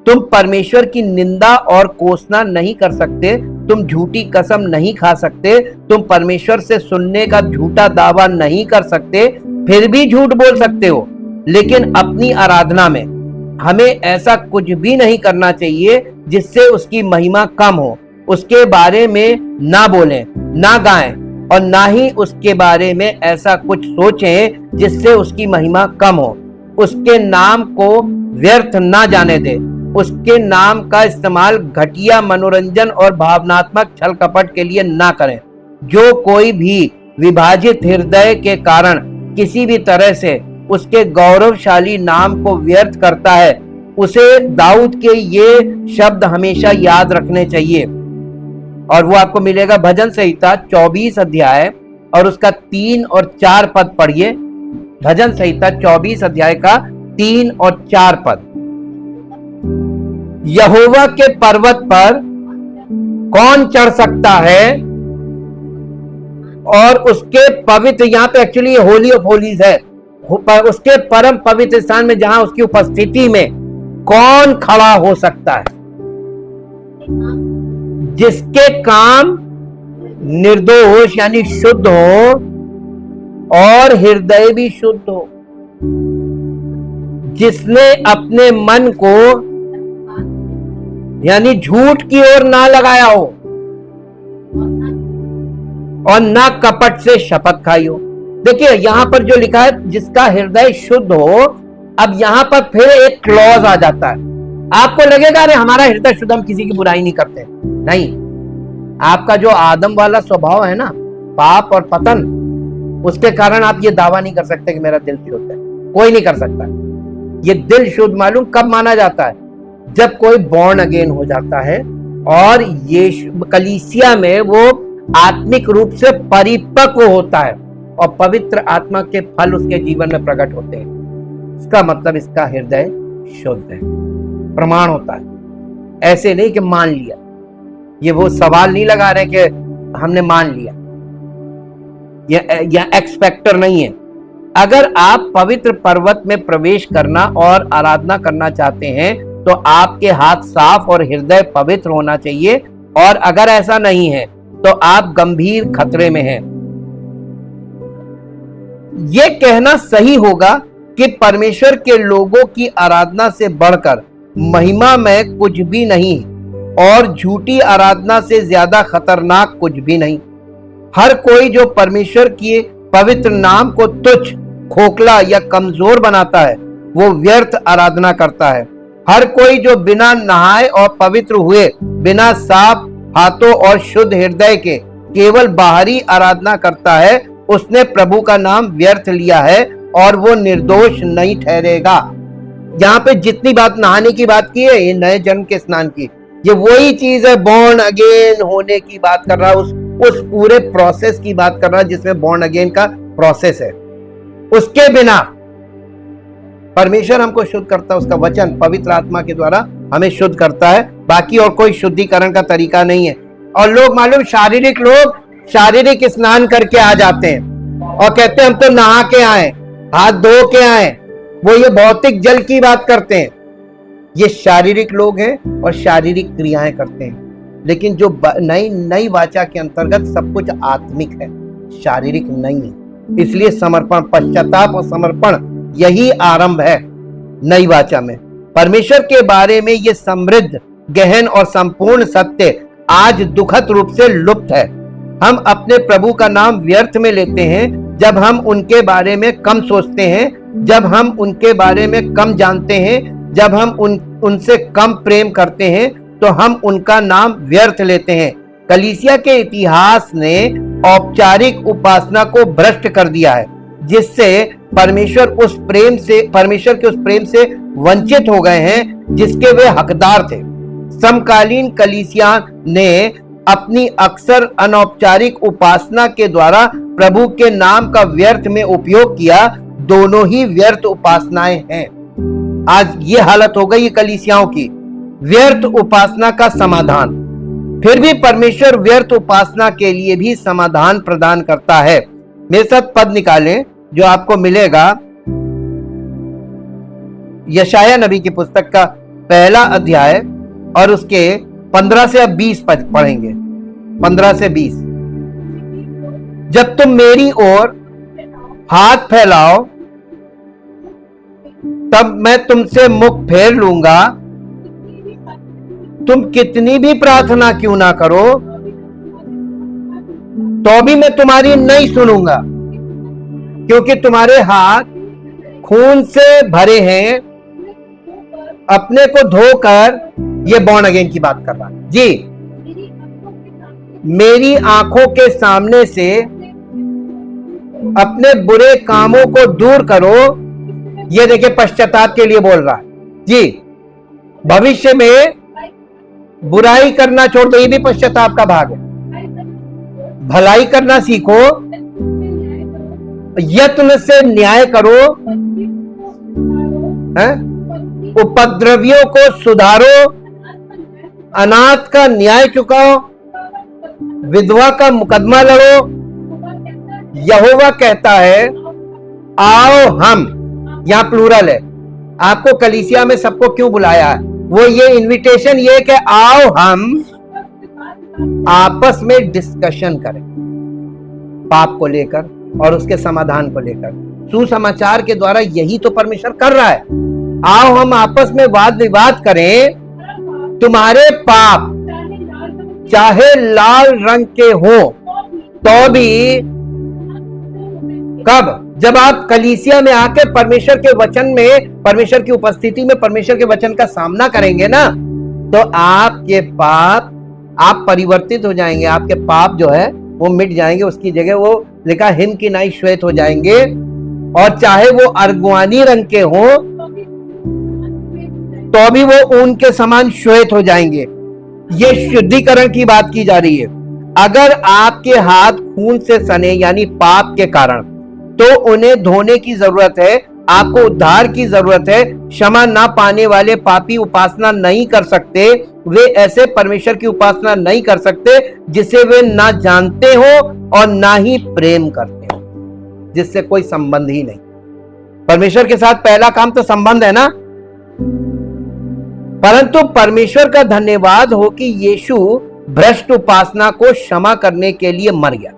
तुम परमेश्वर की निंदा और कोसना नहीं कर सकते, तुम झूठी कसम नहीं खा सकते, तुम परमेश्वर से सुनने का झूठा दावा नहीं कर सकते, फिर भी झूठ बोल सकते हो। लेकिन अपनी आराधना में हमें ऐसा कुछ भी नहीं करना चाहिए जिससे उसकी महिमा कम हो। उसके बारे में ना बोलें, ना गाएं, और ना ही उसके बारे में ऐसा कुछ सोचें जिससे उसकी महिमा कम हो। उसके नाम को व्यर्थ ना जाने दें। उसके नाम का इस्तेमाल घटिया मनोरंजन और भावनात्मक छल कपट के लिए ना करें। जो कोई भी विभाजित हृदय के कारण किसी भी तरह से उसके गौरवशाली नाम को व्यर्थ करता है, उसे दाऊद के ये शब्द हमेशा याद रखने चाहिए। और वो आपको मिलेगा भजन संहिता 24 अध्याय और उसका 3 और 4 पद पढ़िए। भजन संहिता 24 अध्याय का 3 और 4 पद। यहोवा के पर्वत पर कौन चढ़ सकता है, और उसके पवित्र, यहां पे एक्चुअली होली ऑफ होलीज है, उसके परम पवित्र स्थान में जहां उसकी उपस्थिति में कौन खड़ा हो सकता है? जिसके काम निर्दोष यानी शुद्ध हो और हृदय भी शुद्ध हो, जिसने अपने मन को यानी झूठ की ओर ना लगाया हो और ना कपट से शपथ खाई हो। देखिए यहां पर जो लिखा है जिसका हृदय शुद्ध हो, अब यहां पर फिर एक क्लॉज आ जाता है। आपको लगेगा अरे हमारा हृदय शुद्ध, हम किसी की बुराई नहीं करते। नहीं, आपका जो आदम वाला स्वभाव है ना, पाप और पतन, उसके कारण आप ये दावा नहीं कर सकते कि मेरा दिल शुद्ध है। कोई नहीं कर सकता। ये दिल शुद्ध मालूम कब माना जाता है? जब कोई बॉर्न अगेन हो जाता है और ये कलीसिया में वो आत्मिक रूप से परिपक्व होता है और पवित्र आत्मा के फल उसके जीवन में प्रकट होते हैं। इसका मतलब इसका हृदय शुद्ध है, प्रमाण होता है। ऐसे नहीं कि मान लिया, ये वो सवाल नहीं लगा रहे कि हमने मान लिया, यह एक्सपेक्टर नहीं है। अगर आप पवित्र पर्वत में प्रवेश करना और आराधना करना चाहते हैं तो आपके हाथ साफ और हृदय पवित्र होना चाहिए, और अगर ऐसा नहीं है तो आप गंभीर खतरे में हैं। यह कहना सही होगा कि परमेश्वर के लोगों की आराधना से बढ़कर महिमा में कुछ भी नहीं, और झूठी आराधना से ज्यादा खतरनाक कुछ भी नहीं। हर कोई जो परमेश्वर के पवित्र नाम को तुच्छ, खोखला या कमजोर बनाता है, वो व्यर्थ आराधना करता है। हर कोई जो बिना नहाए और पवित्र हुए, बिना साफ हाथों और शुद्ध हृदय के केवल बाहरी आराधना करता है, उसने प्रभु का नाम व्यर्थ लिया है और वो निर्दोष नहीं ठहरेगा। यहाँ पे जितनी बात नहाने की बात की है, ये नए जन्म के स्नान की, ये वही चीज है, बॉर्न अगेन होने की बात कर रहा है, उस पूरे प्रोसेस की बात कर रहा है जिसमें बॉर्न अगेन का प्रोसेस है। उसके बिना परमेश्वर हमको शुद्ध करता है, उसका वचन पवित्र आत्मा के द्वारा हमें शुद्ध करता है। बाकी और कोई शुद्धिकरण का तरीका नहीं है। और लोग मालूम शारीरिक स्नान करके आ जाते हैं, और कहते हैं हम तो नहा के आए, हाथ धो के आए। वो ये भौतिक जल की बात करते हैं। ये शारीरिक लोग हैं और शारीरिक क्रियाएं करते हैं, लेकिन जो नई वाचा के अंतर्गत सब कुछ आत्मिक है, शारीरिक नहीं है। इसलिए समर्पण, पश्चाताप और समर्पण यही आरंभ है नई वाचा में। परमेश्वर के बारे में ये समृद्ध, गहन और संपूर्ण सत्य आज दुखद रूप से लुप्त है। हम अपने प्रभु का नाम व्यर्थ में लेते हैं जब हम उनके बारे में कम सोचते हैं, जब हम उनके बारे में कम जानते हैं, जब हम उनसे कम प्रेम करते हैं, तो हम उनका नाम व्यर्थ लेते हैं। कलीसिया के इतिहास ने औपचारिक उपासना को भ्रष्ट कर दिया है, जिससे परमेश्वर के उस प्रेम से वंचित हो गए हैं जिसके वे हकदार थे। समकालीन कलीसिया ने अपनी अक्सर अनौपचारिक उपासना के द्वारा प्रभु के नाम का व्यर्थ में उपयोग किया। दोनों ही व्यर्थ उपासनाएं हैं। आज ये हालत हो गई कलीसियाओं की, व्यर्थ उपासना का समाधान। फिर भी परमेश्वर व्यर्थ उपासना के लिए भी समाधान प्रदान करता है। मेरे साथ पद निकालें जो आपको मिलेगा यशाया नबी की पुस्तक का 1 अध्याय और उसके 15 से 20 पद पढ़ेंगे। 15 से 20। जब तुम मेरी ओर हाथ फैलाओ तब मैं तुमसे मुख फेर लूंगा। तुम कितनी भी प्रार्थना क्यों ना करो तो भी मैं तुम्हारी नहीं सुनूंगा, क्योंकि तुम्हारे हाथ खून से भरे हैं। अपने को धोकर, ये बॉर्न अगेन की बात कर रहा है जी, मेरी आंखों के सामने से अपने बुरे कामों को दूर करो। ये देखिए पश्चाताप के लिए बोल रहा है जी। भविष्य में बुराई करना छोड़ दो, ये भी पश्चाताप का भाग है। भलाई करना सीखो, यत्न से न्याय करो, है? उपद्रवियों को सुधारो, अनाथ का न्याय चुकाओ, विधवा का मुकदमा लड़ो। यहोवा कहता है आओ हम, यहां प्लूरल है। आपको कलीसिया में सबको क्यों बुलाया है? वो ये इनविटेशन ये कि आओ हम आपस में डिस्कशन करें पाप को लेकर और उसके समाधान को लेकर। सुसमाचार के द्वारा यही तो परमेश्वर कर रहा है। आओ हम आपस में वाद विवाद करें। तुम्हारे पाप चाहे लाल रंग के हो तो भी, कब? जब आप कलीसिया में आके परमेश्वर के वचन में, परमेश्वर की उपस्थिति में परमेश्वर के वचन का सामना करेंगे ना, तो आपके पाप, आप परिवर्तित हो जाएंगे। आपके पाप जो है वो मिट जाएंगे। उसकी जगह वो लिखा हिम की नाई श्वेत हो जाएंगे। और चाहे वो अर्गुआनी रंग के हो तो भी वो ऊन के समान श्वेत हो जाएंगे। ये शुद्धिकरण की बात की जा रही है। अगर आपके हाथ खून से सने यानी पाप के कारण, तो उन्हें धोने की जरूरत है। आपको उद्धार की जरूरत है। क्षमा ना पाने वाले पापी उपासना नहीं कर सकते। वे ऐसे परमेश्वर की उपासना नहीं कर सकते जिसे वे ना जानते हो और ना ही प्रेम करते हो, जिससे कोई संबंध ही नहीं। परमेश्वर के साथ पहला काम तो संबंध है ना। परंतु परमेश्वर का धन्यवाद हो कि यीशु भ्रष्ट उपासना को क्षमा करने के लिए मर गया।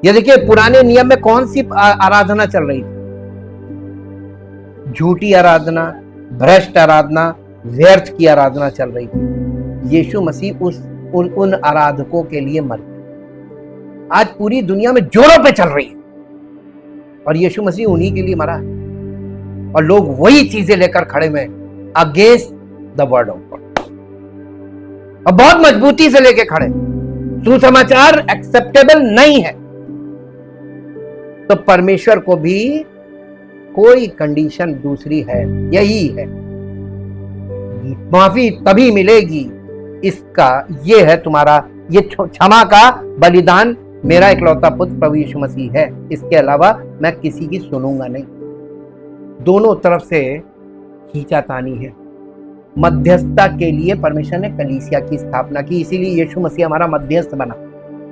ये देखिए पुराने नियम में कौन सी आराधना चल रही थी? झूठी आराधना, भ्रष्ट आराधना, व्यर्थ की आराधना चल रही थी। यीशु मसीह उन आराधकों के लिए मर गया। आज पूरी दुनिया में जोरों पे चल रही है और यीशु मसीह उन्हीं के लिए मरा है। और लोग वही चीजें लेकर खड़े हुए against the word of God, और बहुत मजबूती से लेके खड़े। सुसमाचार एक्सेप्टेबल नहीं है तो परमेश्वर को भी कोई कंडीशन दूसरी है, यही है, माफी तभी मिलेगी। इसका ये है तुम्हारा, ये क्षमा का बलिदान मेरा इकलौता पुत्र प्रभु यीशु मसीह है। इसके अलावा मैं किसी की सुनूंगा नहीं। दोनों तरफ से खींचातानी है। मध्यस्थता के लिए परमेश्वर ने कलीसिया की स्थापना की। इसीलिए यीशु मसीह हमारा मध्यस्थ बना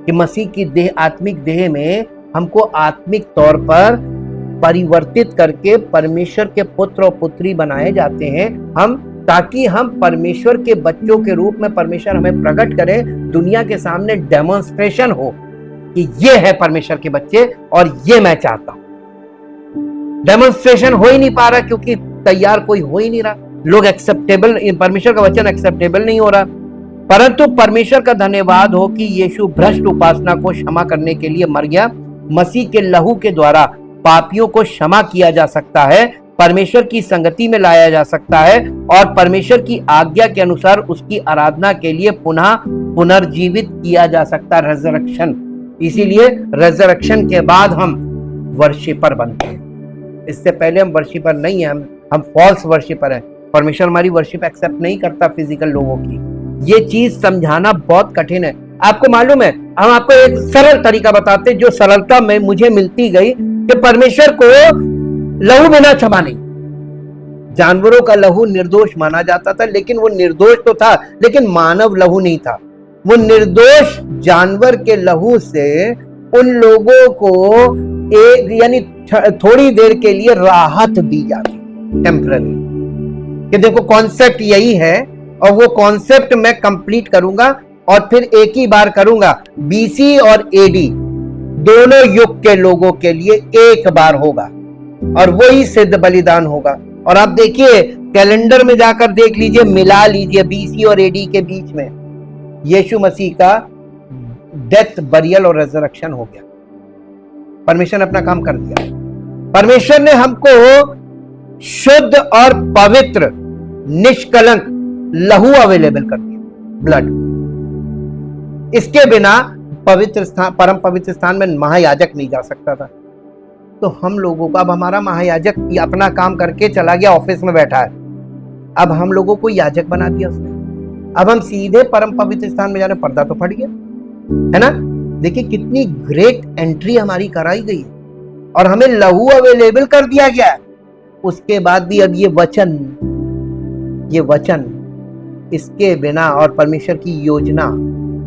कि मसीह की देह, आत्मिक देह में हमको आत्मिक तौर पर परिवर्तित करके परमेश्वर के पुत्र और पुत्री बनाए जाते हैं हम, ताकि हम परमेश्वर के बच्चों के रूप में परमेश्वर हमें प्रकट करे, दुनिया के सामने डेमोन्स्ट्रेशन हो कि ये है परमेश्वर के बच्चे और ये मैं चाहता हूं। डेमोन्स्ट्रेशन हो ही नहीं पा रहा क्योंकि तैयार कोई हो ही नहीं रहा, लोग एक्सेप्टेबल, परमेश्वर का वचन एक्सेप्टेबल नहीं हो रहा। परंतु परमेश्वर का धन्यवाद हो कि यीशु भ्रष्ट उपासना को क्षमा करने के लिए मर गया। मसीह के लहू के द्वारा पापियों को क्षमा किया जा सकता है, परमेश्वर की संगति में लाया जा सकता है और परमेश्वर की आज्ञा के अनुसार उसकी आराधना के लिए पुनः पुनर्जीवित किया जा सकता है, रेजरेक्शन। इसीलिए रेजरेक्शन के बाद हम वर्शिपर बनते हैं। इससे पहले हम वर्शिपर नहीं है, हम फॉल्स वर्शिपर हैं। परमेश्वर हमारी वर्शिप एक्सेप्ट नहीं करता फिजिकल लोगों की। ये चीज समझाना बहुत कठिन है। आपको मालूम है, हम आपको एक सरल तरीका बताते जो सरलता में मुझे मिलती गई कि परमेश्वर को लहू बिना क्षमा नहीं। जानवरों का लहू निर्दोष माना जाता था, लेकिन वो निर्दोष तो था, लेकिन मानव लहू नहीं था। वो निर्दोष जानवर के लहू से उन लोगों को एक यानी थोड़ी देर के लिए राहत दी जाती, टेम्पररी। कि देखो कॉन्सेप्ट यही है और वो कॉन्सेप्ट मैं कंप्लीट करूंगा और फिर एक ही बार करूंगा। बीसी और एडी दोनों युग के लोगों के लिए एक बार होगा और वही सिद्ध बलिदान होगा। और आप देखिए कैलेंडर में जाकर देख लीजिए, मिला लीजिए बीसी और एडी के बीच में यीशु मसीह का डेथ, बरियल और रेजरेक्शन हो गया। परमेश्वर ने अपना काम कर दिया। परमेश्वर ने हमको शुद्ध और पवित्र निष्कलंक लहू अवेलेबल कर दिया, ब्लड। इसके बिना पवित्र स्थान, परम पवित्र स्थान में महायाजक नहीं जा सकता था। तो हम लोगों को अब हमारा महायाजक अपना काम करके चला गया, ऑफिस में बैठा है, अब हम लोगों को याजक बना दिया उसने। अब हम सीधे परम पवित्र स्थान में जाने, पर्दा तो फट गया है ना। देखिए कितनी ग्रेट एंट्री हमारी कराई गई और हमें लहू अवेलेबल कर दिया गया। उसके बाद भी अब ये वचन इसके बिना और परमेश्वर की योजना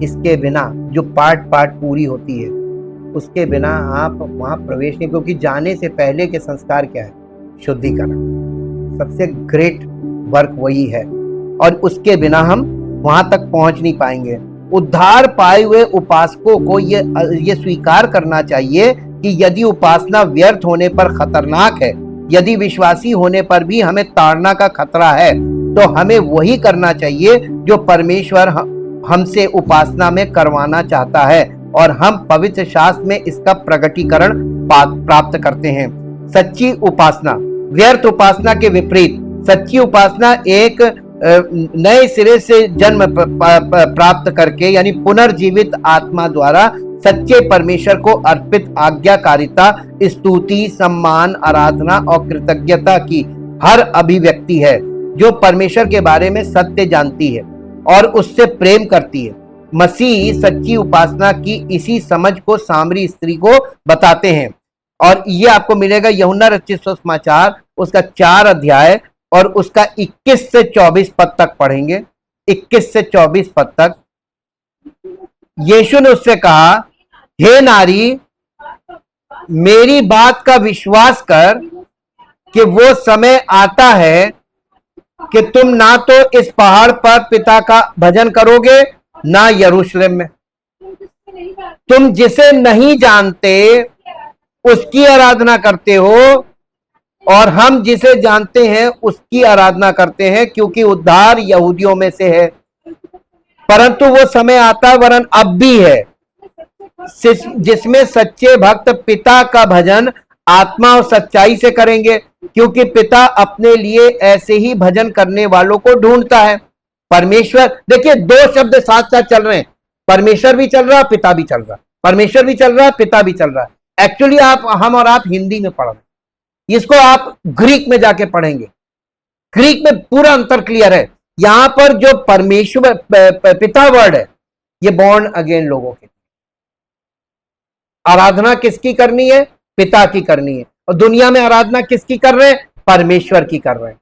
इसके बिना जो पार्ट पूरी होती है, उसके बिना आप वहां प्रवेश नहीं। क्योंकि जाने से पहले के संस्कार क्या है? शुद्धिकरण। सबसे ग्रेट वर्क वही है और उसके बिना हम वहां तक पहुंच नहीं पाएंगे। उद्धार पाए हुए उपासकों को ये स्वीकार करना चाहिए कि यदि उपासना व्यर्थ होने पर खतरनाक है, यदि विश्वासी होने पर भी हमें ताड़ना का खतरा है, तो हमें वही करना चाहिए जो परमेश्वर हमसे उपासना में करवाना चाहता है और हम पवित्र शास्त्र में इसका प्रगटीकरण प्राप्त करते हैं। सच्ची उपासना व्यर्थ उपासना के विपरीत, सच्ची उपासना एक नए सिरे से जन्म प्राप्त करके यानी पुनर्जीवित आत्मा द्वारा सच्चे परमेश्वर को अर्पित आज्ञाकारिता, स्तुति, सम्मान, आराधना और कृतज्ञता की हर अभिव्यक्ति है, जो परमेश्वर के बारे में सत्य जानती है और उससे प्रेम करती है। मसीह सच्ची उपासना की इसी समझ को सामरी स्त्री को बताते हैं और ये आपको मिलेगा यूहन्ना रचित सुसमाचार उसका 4 अध्याय और उसका 21 से 24 पद तक पढ़ेंगे। 21 से 24 पद तक यीशु ने उससे कहा, हे नारी, मेरी बात का विश्वास कर कि वो समय आता है कि तुम ना तो इस पहाड़ पर पिता का भजन करोगे ना यरूशलेम में। तुम जिसे नहीं जानते उसकी आराधना करते हो और हम जिसे जानते हैं उसकी आराधना करते हैं, क्योंकि उद्धार यहूदियों में से है। परंतु वो समय आता वरन अब भी है जिसमें सच्चे भक्त पिता का भजन आत्मा और सच्चाई से करेंगे, क्योंकि पिता अपने लिए ऐसे ही भजन करने वालों को ढूंढता है। परमेश्वर, देखिए 2 शब्द साथ साथ चल रहे हैं, परमेश्वर भी चल रहा, पिता भी चल रहा, परमेश्वर भी चल रहा, पिता भी चल रहा। एक्चुअली हम और आप हिंदी में पढ़ रहे हैं, इसको आप ग्रीक में जाके पढ़ेंगे। ग्रीक में पूरा अंतर क्लियर है। यहां पर जो परमेश्वर पिता वर्ड है, ये बॉर्न अगेन लोगों के। आराधना किसकी करनी है? पिता की करनी है। और दुनिया में आराधना किसकी कर रहे हैं? परमेश्वर की कर रहे हैं।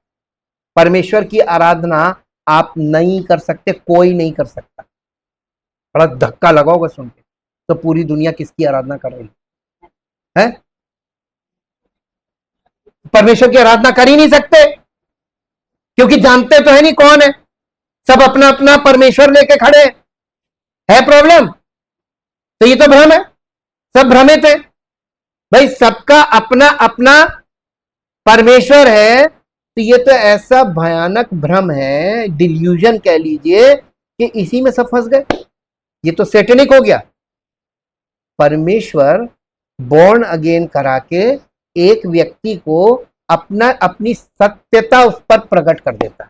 परमेश्वर की आराधना आप नहीं कर सकते, कोई नहीं कर सकता। बड़ा धक्का लगा होगा सुन के, तो पूरी दुनिया किसकी आराधना कर रही है? है? परमेश्वर की आराधना कर ही नहीं सकते, क्योंकि जानते तो है नहीं कौन है। सब अपना अपना परमेश्वर लेके खड़े है प्रॉब्लम। तो ये तो भ्रम है, सब भ्रमित है भाई, सबका अपना अपना परमेश्वर है। तो ये तो ऐसा भयानक भ्रम है, डिल्यूजन कह लीजिए, कि इसी में सब फंस गए। ये तो सैटेनिक हो गया। परमेश्वर बॉर्न अगेन करा के एक व्यक्ति को अपनी सत्यता उस पर प्रकट कर देता है,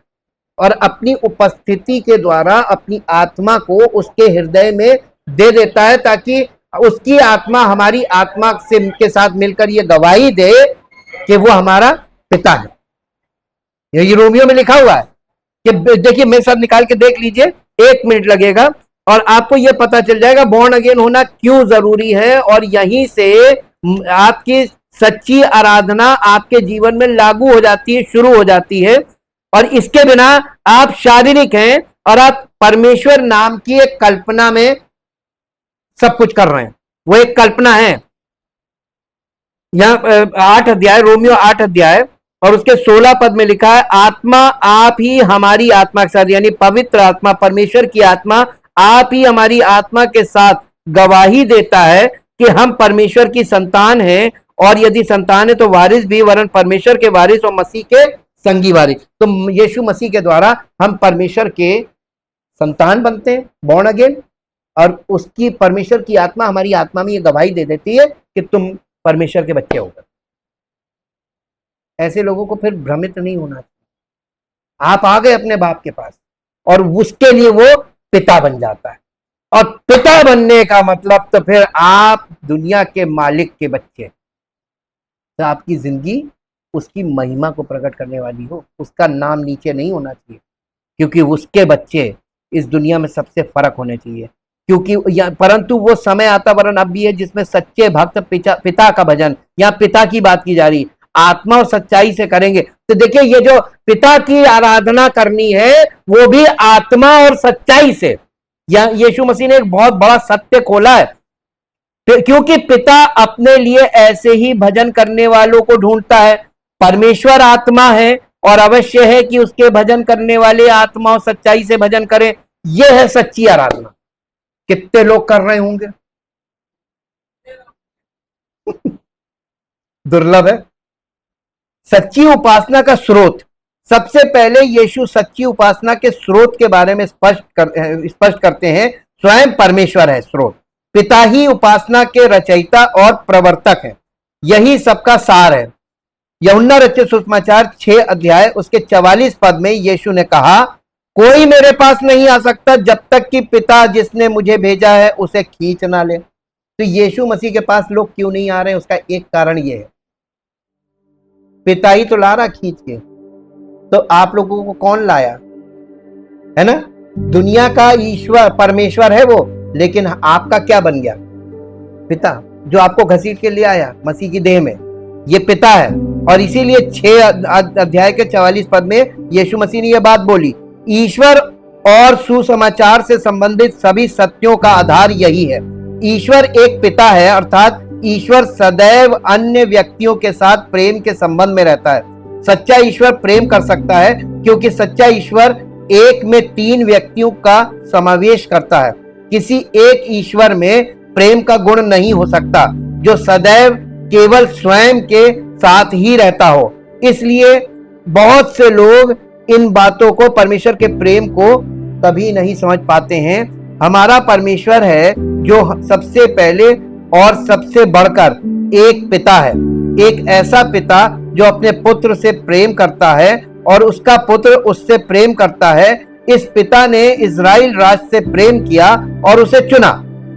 और अपनी उपस्थिति के द्वारा अपनी आत्मा को उसके हृदय में दे देता है, ताकि उसकी आत्मा हमारी आत्मा के साथ मिलकर ये गवाही दे कि वो हमारा पिता है। ये रोमियो में लिखा हुआ है कि देखिए, मैं सब निकाल के देख लीजिए, 1 मिनट लगेगा और आपको यह पता चल जाएगा बॉर्न अगेन होना क्यों जरूरी है। और यहीं से आपकी सच्ची आराधना आपके जीवन में लागू हो जाती है, शुरू हो जाती है। और इसके बिना आप शारीरिक हैं और आप परमेश्वर नाम की एक कल्पना में सब कुछ कर रहे हैं। वो एक कल्पना है। यहां 8 अध्याय, रोमियो 8 अध्याय और उसके 16 पद में लिखा है, आत्मा आप ही हमारी आत्मा के साथ, यानी पवित्र आत्मा, परमेश्वर की आत्मा आप ही हमारी आत्मा के साथ गवाही देता है कि हम परमेश्वर की संतान हैं, और यदि संतान है तो वारिस भी, वरन परमेश्वर के वारिस और मसीह के संगी वारिस। तो यीशु मसीह के द्वारा हम परमेश्वर के संतान बनते हैं, बॉर्न अगेन, और उसकी परमेश्वर की आत्मा हमारी आत्मा में ये गवाही दे देती है कि तुम परमेश्वर के बच्चे होगे। ऐसे लोगों को फिर भ्रमित नहीं होना चाहिए। आप आ गए अपने बाप के पास और उसके लिए वो पिता बन जाता है, और पिता बनने का मतलब तो फिर आप दुनिया के मालिक के बच्चे। तो आपकी जिंदगी उसकी महिमा को प्रकट करने वाली हो, उसका नाम नीचे नहीं होना चाहिए, क्योंकि उसके बच्चे इस दुनिया में सबसे फर्क होने चाहिए। क्योंकि परंतु वो समय आता, वरन अब भी है, जिसमें सच्चे भक्त पिता का भजन, या पिता की बात की जा रही, आत्मा और सच्चाई से करेंगे। तो देखिए, ये जो पिता की आराधना करनी है वो भी आत्मा और सच्चाई से। यीशु मसीह ने एक बहुत बड़ा सत्य खोला है, क्योंकि पिता अपने लिए ऐसे ही भजन करने वालों को ढूंढता है। परमेश्वर आत्मा है और अवश्य है कि उसके भजन करने वाले आत्मा और सच्चाई से भजन करें। यह है सच्ची आराधना। कितने लोग कर रहे होंगे? दुर्लभ है। सच्ची उपासना का स्रोत, सबसे पहले यीशु सच्ची उपासना के स्रोत के बारे में स्पष्ट करते हैं। स्वयं परमेश्वर है स्रोत, पिता ही उपासना के रचयिता और प्रवर्तक है। यही सबका सार है। यूहन्ना रचित सुसमाचार 6 अध्याय उसके 44 पद में यीशु ने कहा, कोई मेरे पास नहीं आ सकता जब तक कि पिता जिसने मुझे भेजा है उसे खींच ना ले। तो यीशु मसीह के पास लोग क्यों नहीं आ रहे हैं? उसका एक कारण यह है, पिता ही तो ला रहा खींच के। तो आप लोगों को कौन लाया? है ना, दुनिया का ईश्वर परमेश्वर है वो, लेकिन आपका क्या बन गया? पिता, जो आपको घसीट के ले आया मसीह की देह में, ये पिता है। और इसीलिए 6 अध्याय के 44 पद में यीशु मसीह ने यह बात बोली, ईश्वर और सुसमाचार से संबंधित सभी सत्यों का आधार यही है। ईश्वर एक पिता है, अर्थात ईश्वर सदैव अन्य व्यक्तियों के साथ प्रेम के संबंध में रहता है। सच्चा ईश्वर प्रेम कर सकता है, क्योंकि सच्चा ईश्वर एक में 3 व्यक्तियों का समावेश करता है। किसी एक ईश्वर में प्रेम का गुण नहीं हो सकता जो सदैव केवल स्वयं के साथ ही रहता हो। इसलिए बहुत से लोग इन बातों को, परमेश्वर के प्रेम को कभी नहीं समझ पाते हैं। हमारा परमेश्वर है जो सबसे पहले और सबसे बढ़कर एक पिता है, एक ऐसा पिता जो अपने पुत्र से प्रेम करता है और उसका पुत्र उससे प्रेम करता है। इस पिता ने इज़राइल राज्य से प्रेम किया और उसे चुना।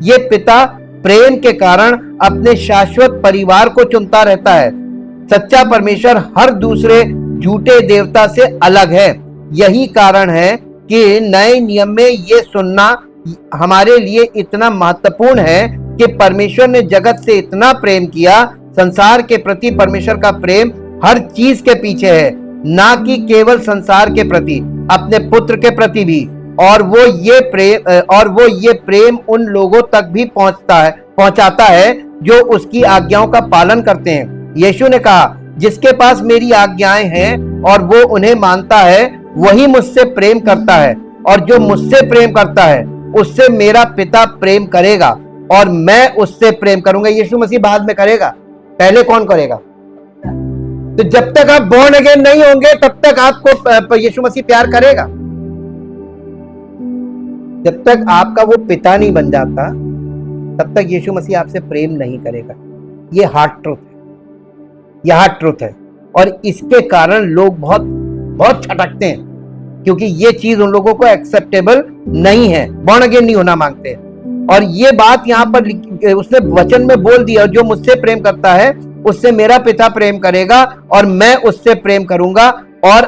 ये पिता प्रेम के कारण अपने शाश्वत परिवार को चुनता रहता है। सच्चा परमेश्वर हर दूसरे झूठे देवता से अलग है। यही कारण है कि नए नियम में ये सुनना हमारे लिए इतना महत्वपूर्ण है कि परमेश्वर ने जगत से इतना प्रेम किया। संसार के प्रति परमेश्वर का प्रेम हर चीज के पीछे है, ना कि केवल संसार के प्रति, अपने पुत्र के प्रति भी। और वो ये प्रेम उन लोगों तक भी पहुंचाता है जो उसकी आज्ञाओं का पालन करते हैं। यीशु ने कहा, जिसके पास मेरी आज्ञाएं हैं और वो उन्हें मानता है, वही मुझसे प्रेम करता है, और जो मुझसे प्रेम करता है उससे मेरा पिता प्रेम करेगा और मैं उससे प्रेम करूंगा। यीशु मसीह बाद में करेगा, पहले कौन करेगा? तो जब तक आप बॉर्न अगेन नहीं होंगे तब तक आपको यीशु मसीह प्यार करेगा। जब तक आपका वो पिता नहीं बन जाता तब तक यीशु मसीह आपसे प्रेम नहीं करेगा। ये हार्ड ट्रूथ है, ये हार्ड ट्रूथ है। और इसके कारण लोग बहुत बहुत छटकते हैं, क्योंकि ये चीज उन लोगों को एक्सेप्टेबल नहीं है, बॉर्न अगेन नहीं होना मांगते हैं। और ये बात यहाँ पर उसने वचन में बोल दिया, जो मुझसे प्रेम करता है उससे मेरा पिता प्रेम करेगा और मैं उससे प्रेम करूंगा और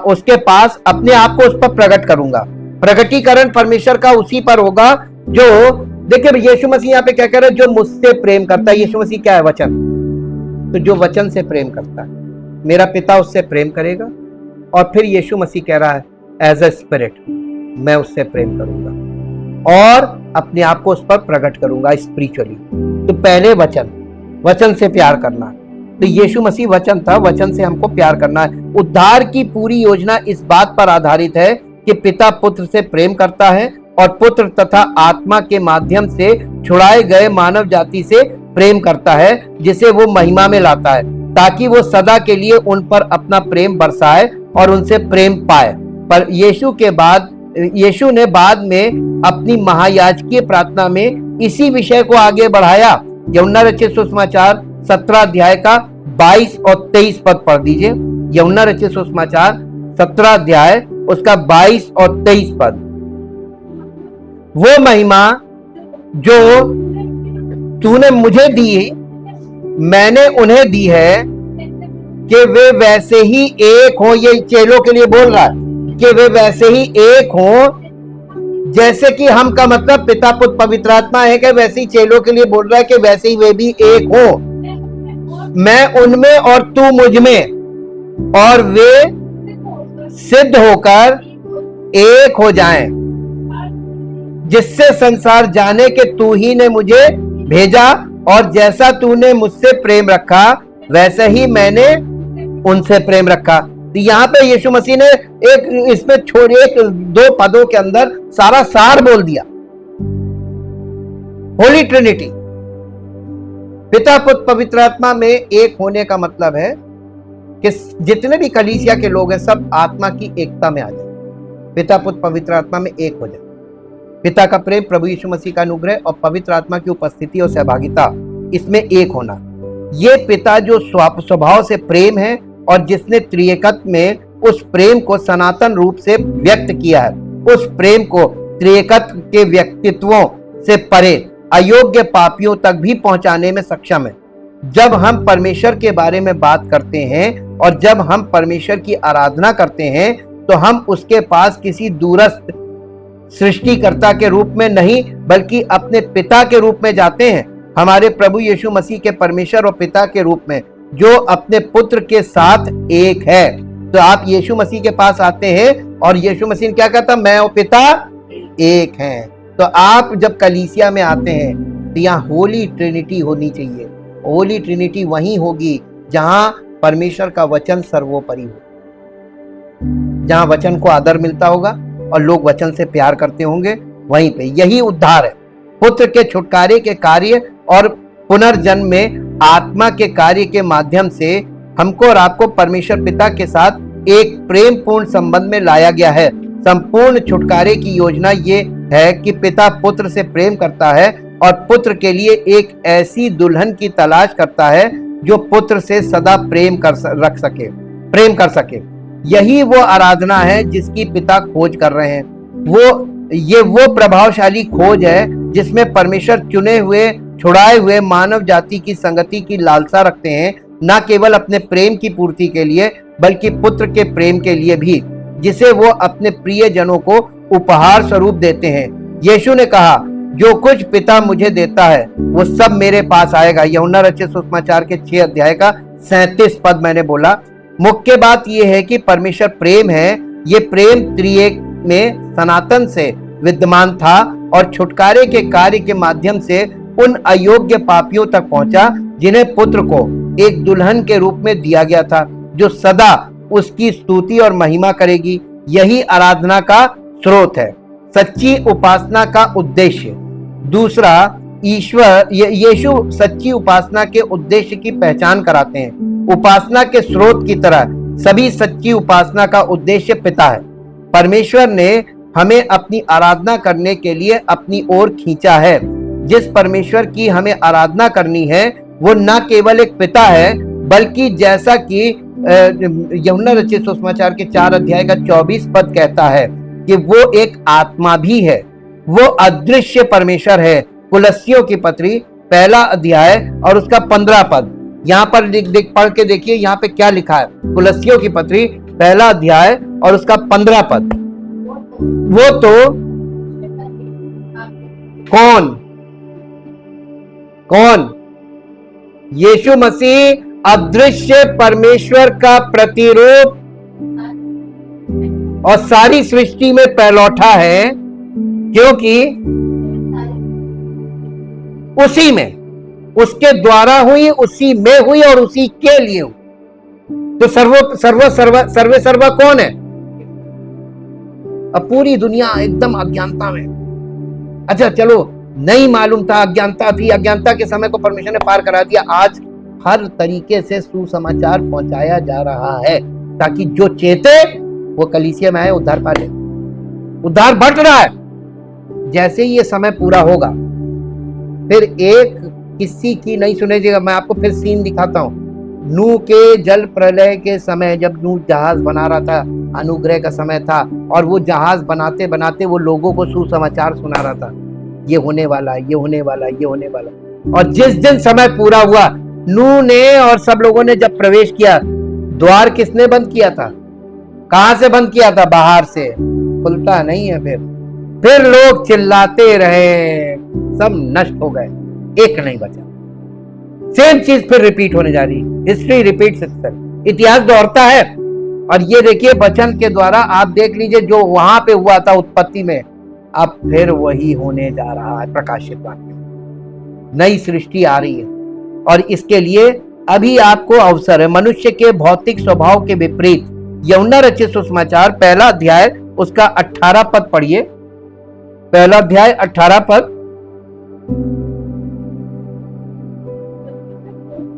उसके पास अपने आप को उस पर प्रकट करूंगा। प्रकटीकरण परमेश्वर का उसी पर होगा जो, देखिए यीशु मसीह यहाँ पे क्या कह रहे हैं, जो मुझसे प्रेम करता है। यीशु मसीह क्या है? वचन। तो जो वचन से प्रेम करता है मेरा पिता उससे प्रेम करेगा। और फिर यीशु मसीह कह रहा है, एज अ स्पिरिट मैं उससे प्रेम करूंगा और अपने आप को उस पर प्रकट करूंगा स्पिरिचुअली। तो पहले वचन से प्यार करना। तो यीशु मसीह वचन था, वचन से हमको प्यार करना है। उद्धार की पूरी योजना इस बात पर आधारित है कि पिता पुत्र से प्रेम करता है और पुत्र तथा आत्मा के माध्यम से छुड़ाए गए मानव जाति से प्रेम करता है, जिसे वो महिमा में लाता है, ताकि वो सदा के लिए उन पर अपना प्रेम बरसाए और उनसे प्रेम पाए। पर यीशु ने बाद में अपनी महायाजकीय प्रार्थना में इसी विषय को आगे बढ़ाया। यूहन्ना रचित सुसमाचार 17 अध्याय का 22 और 23 पद पढ़ दीजिए। यूहन्ना रचित सुसमाचार 17 अध्याय उसका 22 और 23 पद। वो महिमा जो तूने मुझे दी, मैंने उन्हें दी है कि वे वैसे ही एक हो। ये चेलों के लिए बोल रहा है कि वे वैसे ही एक हो जैसे कि हम, का मतलब पिता पुत्र पवित्र आत्मा है, कि वैसे ही चेलों के लिए बोल रहा है कि वैसे ही वे भी एक हो, मैं उनमें और तू मुझ में, और वे सिद्ध होकर एक हो जाएं, जिससे संसार जाने के तू ही ने मुझे भेजा, और जैसा तूने मुझसे प्रेम रखा वैसे ही मैंने उनसे प्रेम रखा। तो यहाँ पे यीशु मसीह ने इसमें एक दो पदों के अंदर सारा सार बोल दिया। होली ट्रिनिटी, पिता पुत्र पवित्र आत्मा में एक होने का मतलब है कि जितने भी कलीसिया के लोग हैं सब आत्मा की एकता में आ जाए, पिता पुत्र पवित्र आत्मा में एक हो जाए। पिता का प्रेम, प्रभु यीशु मसीह का अनुग्रह और पवित्र आत्मा की उपस्थिति और सहभागिता, इसमें एक होना। ये पिता जो स्वभाव से प्रेम है और जिसने त्रिएकत्व में उस प्रेम को सनातन रूप से व्यक्त किया है, उस प्रेम को त्रिएकत्व के व्यक्तित्वों से परे अयोग्य पापियों तक भी पहुंचाने में सक्षम है। जब हम परमेश्वर के बारे में बात करते हैं और जब हम परमेश्वर की आराधना करते हैं तो हम उसके पास किसी दूरस्थ सृष्टिकर्ता के रूप में नहीं बल्कि अपने पिता के रूप में जाते हैं, हमारे प्रभु यीशु मसीह के परमेश्वर और पिता के रूप में, जो अपने पुत्र के साथ एक है। तो आप यीशु मसीह के पास आते हैं और यीशु मसीह ने क्या कहता, मैं और पिता एक हैं। तो आप जब कलीसिया में आते हैं तो यहाँ होली ट्रिनिटी होनी चाहिए। होली ट्रिनिटी वहीं होगी जहां परमेश्वर का वचन सर्वोपरि हो, जहां वचन को आदर मिलता होगा और लोग वचन से प्यार करते होंगे, वहीं पे। यही उद्धार है। पुत्र के छुटकारे के कार्य और पुनर्जन्म में आत्मा के कार्य के माध्यम से हमको और आपको परमेश्वर पिता के साथ एक प्रेम पूर्ण संबंध में लाया गया है। संपूर्ण छुटकारे की योजना ये है कि पिता पुत्र से प्रेम करता है और पुत्र के लिए एक ऐसी दुल्हन की तलाश करता है जो पुत्र से सदा प्रेम कर सके। यही वो आराधना है जिसकी पिता खोज कर रहे हैं। वो प्रभावशाली खोज है जिसमें परमेश्वर चुने हुए छुड़ाए हुए मानव जाति की संगति की लालसा रखते हैं, न केवल अपने प्रेम की पूर्ति के लिए बल्कि पुत्र के प्रेम के लिए भी, जिसे वो अपने प्रिय जनों को उपहार स्वरूप देते हैं। यीशु ने कहा, जो कुछ पिता मुझे देता है वो सब मेरे पास आएगा। यूहन्ना रचित सुसमाचार के 6 अध्याय का 37 पद मैंने बोला। मुख्य बात यह है कि परमेश्वर प्रेम है। ये प्रेम में सनातन से विद्यमान था और छुटकारे के कार्य के माध्यम से उन अयोग्य पापियों तक पहुंचा जिन्हें पुत्र को एक दुल्हन के रूप में दिया गया था, जो सदा उसकी स्तुति और महिमा करेगी। यही आराधना का स्रोत है, सच्ची उपासना का उद्देश्य। दूसरा, यीशु सच्ची उपासना के उद्देश्य की पहचान कराते हैं। उपासना के स्रोत की तरह सभी सच्ची उपासना का उद्देश्य पिता है। परमेश्वर ने हमें अपनी आराधना करने के लिए अपनी ओर खींचा है। जिस परमेश्वर की हमें आराधना करनी है वो न केवल एक पिता है, बल्कि जैसा कि यूहन्ना रचित सुसमाचार के 4 अध्याय का 24 पद कहता है कि वो एक आत्मा भी है, वो अदृश्य परमेश्वर है। कुलस्सियों की पत्री 1 अध्याय और उसका 15 पद, यहाँ पर पढ़ के देखिए यहाँ पे क्या लिखा है। कुलस्सियों की पत्री 1 अध्याय और उसका 15 पद। वो तो कौन? यीशु मसीह अदृश्य परमेश्वर का प्रतिरूप और सारी सृष्टि में पहलौठा है, क्योंकि उसी में, उसके द्वारा हुई, उसी में हुई और उसी के लिए हुई। तो सर्व कौन है? अब पूरी दुनिया एकदम अज्ञानता में। अच्छा चलो, नहीं मालूम था, अज्ञानता थी, अज्ञानता के समय को परमेश्वर ने पार करा दिया। आज हर तरीके से सुसमाचार पहुंचाया जा रहा है ताकि जो चेते वो कलीसिया में आए, उद्धार पा ले। उद्धार बढ़ रहा है। जैसे ही ये समय पूरा होगा, फिर एक किसी की नहीं सुनेगा। मैं आपको फिर सीन दिखाता हूं। नूह के जल प्रलय के समय, जब नूह जहाज बना रहा था, अनुग्रह का समय था, और वो जहाज बनाते बनाते वो लोगों को सुसमाचार सुना रहा था, ये होने वाला, ये होने वाला, ये होने वाला। और जिस दिन समय पूरा हुआ, नूह ने और सब लोगों ने जब प्रवेश किया, द्वार किसने बंद किया था? कहां से बंद किया था? बाहर से। खुलता नहीं है। फिर लोग चिल्लाते रहे, सब नष्ट हो गए, एक नहीं बचा। सेम चीज फिर रिपीट होने जा रही है। हिस्ट्री रिपीट्स इटसेल्फ, इतिहास दोहराता है। और ये देखिए, वचन के द्वारा आप देख लीजिए, जो वहां पे हुआ था उत्पत्ति में, अब फिर वही होने जा रहा है प्रकाशित वाक्य। नई सृष्टि आ रही है और इसके लिए अभी आपको अवसर है। मनुष्य के भौतिक स्वभाव के विपरीत यूहन्ना रचित सुसमाचार 1 अध्याय उसका 18 पद पढ़िए। 1 अध्याय 18 पद।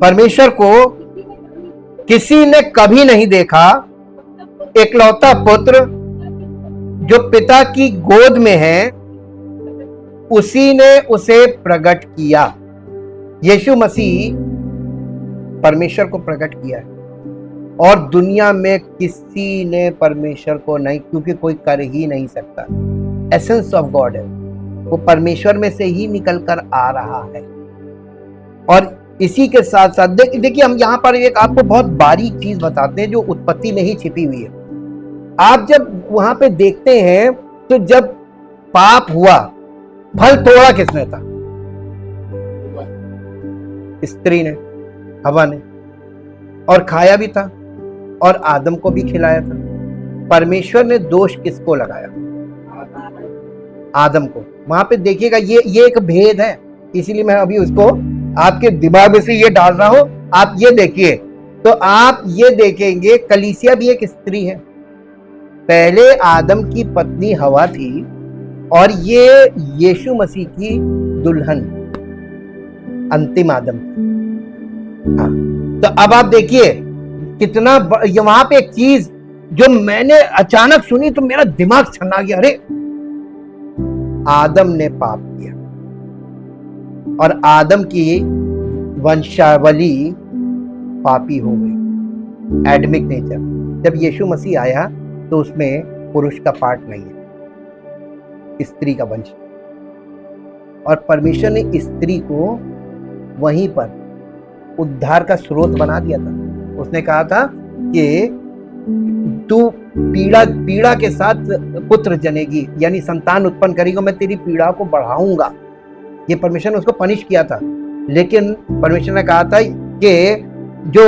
परमेश्वर को किसी ने कभी नहीं देखा, एकलौता पुत्र जो पिता की गोद में है, उसी ने उसे प्रकट किया। यीशु मसीह परमेश्वर को प्रकट किया है और दुनिया में किसी ने परमेश्वर को नहीं, क्योंकि कोई कर ही नहीं सकता। एसेंस ऑफ गॉड है, वो परमेश्वर में से ही निकलकर आ रहा है। और इसी के साथ साथ देखिए, हम यहाँ पर एक आपको बहुत बारीक चीज बताते हैं जो उत्पत्ति में ही छिपी हुई है। आप जब वहां पे देखते हैं तो जब पाप हुआ, फल तोड़ा किसने था? स्त्री ने, हवा ने, और खाया भी था और आदम को भी खिलाया था। परमेश्वर ने दोष किसको लगाया? आदम को। वहां पे देखिएगा, ये एक भेद है, इसीलिए मैं अभी उसको आपके दिमाग में से ये डाल रहा हूं। आप ये देखिए, तो आप ये देखेंगे कलीसिया भी एक स्त्री है। पहले आदम की पत्नी हवा थी और ये यीशु मसीह की दुल्हन, अंतिम आदम। हाँ, तो अब आप देखिए कितना वहां पे एक चीज जो मैंने अचानक सुनी तो मेरा दिमाग छन्ना गया। अरे, आदम ने पाप किया और आदम की वंशावली पापी हो गई, एडमिक नेचर। जब यीशु मसीह आया तो उसमें पुरुष का पार्ट नहीं है, स्त्री का वंश। और परमेश्वर ने स्त्री को वहीं पर उद्धार का स्रोत बना दिया था। उसने कहा था कि तू पीड़ा के साथ पुत्र जनेगी, यानी संतान उत्पन्न करेगी, मैं तेरी पीड़ा को बढ़ाऊंगा। ये परमेश्वर ने उसको पनिश किया था। लेकिन परमेश्वर ने कहा था कि जो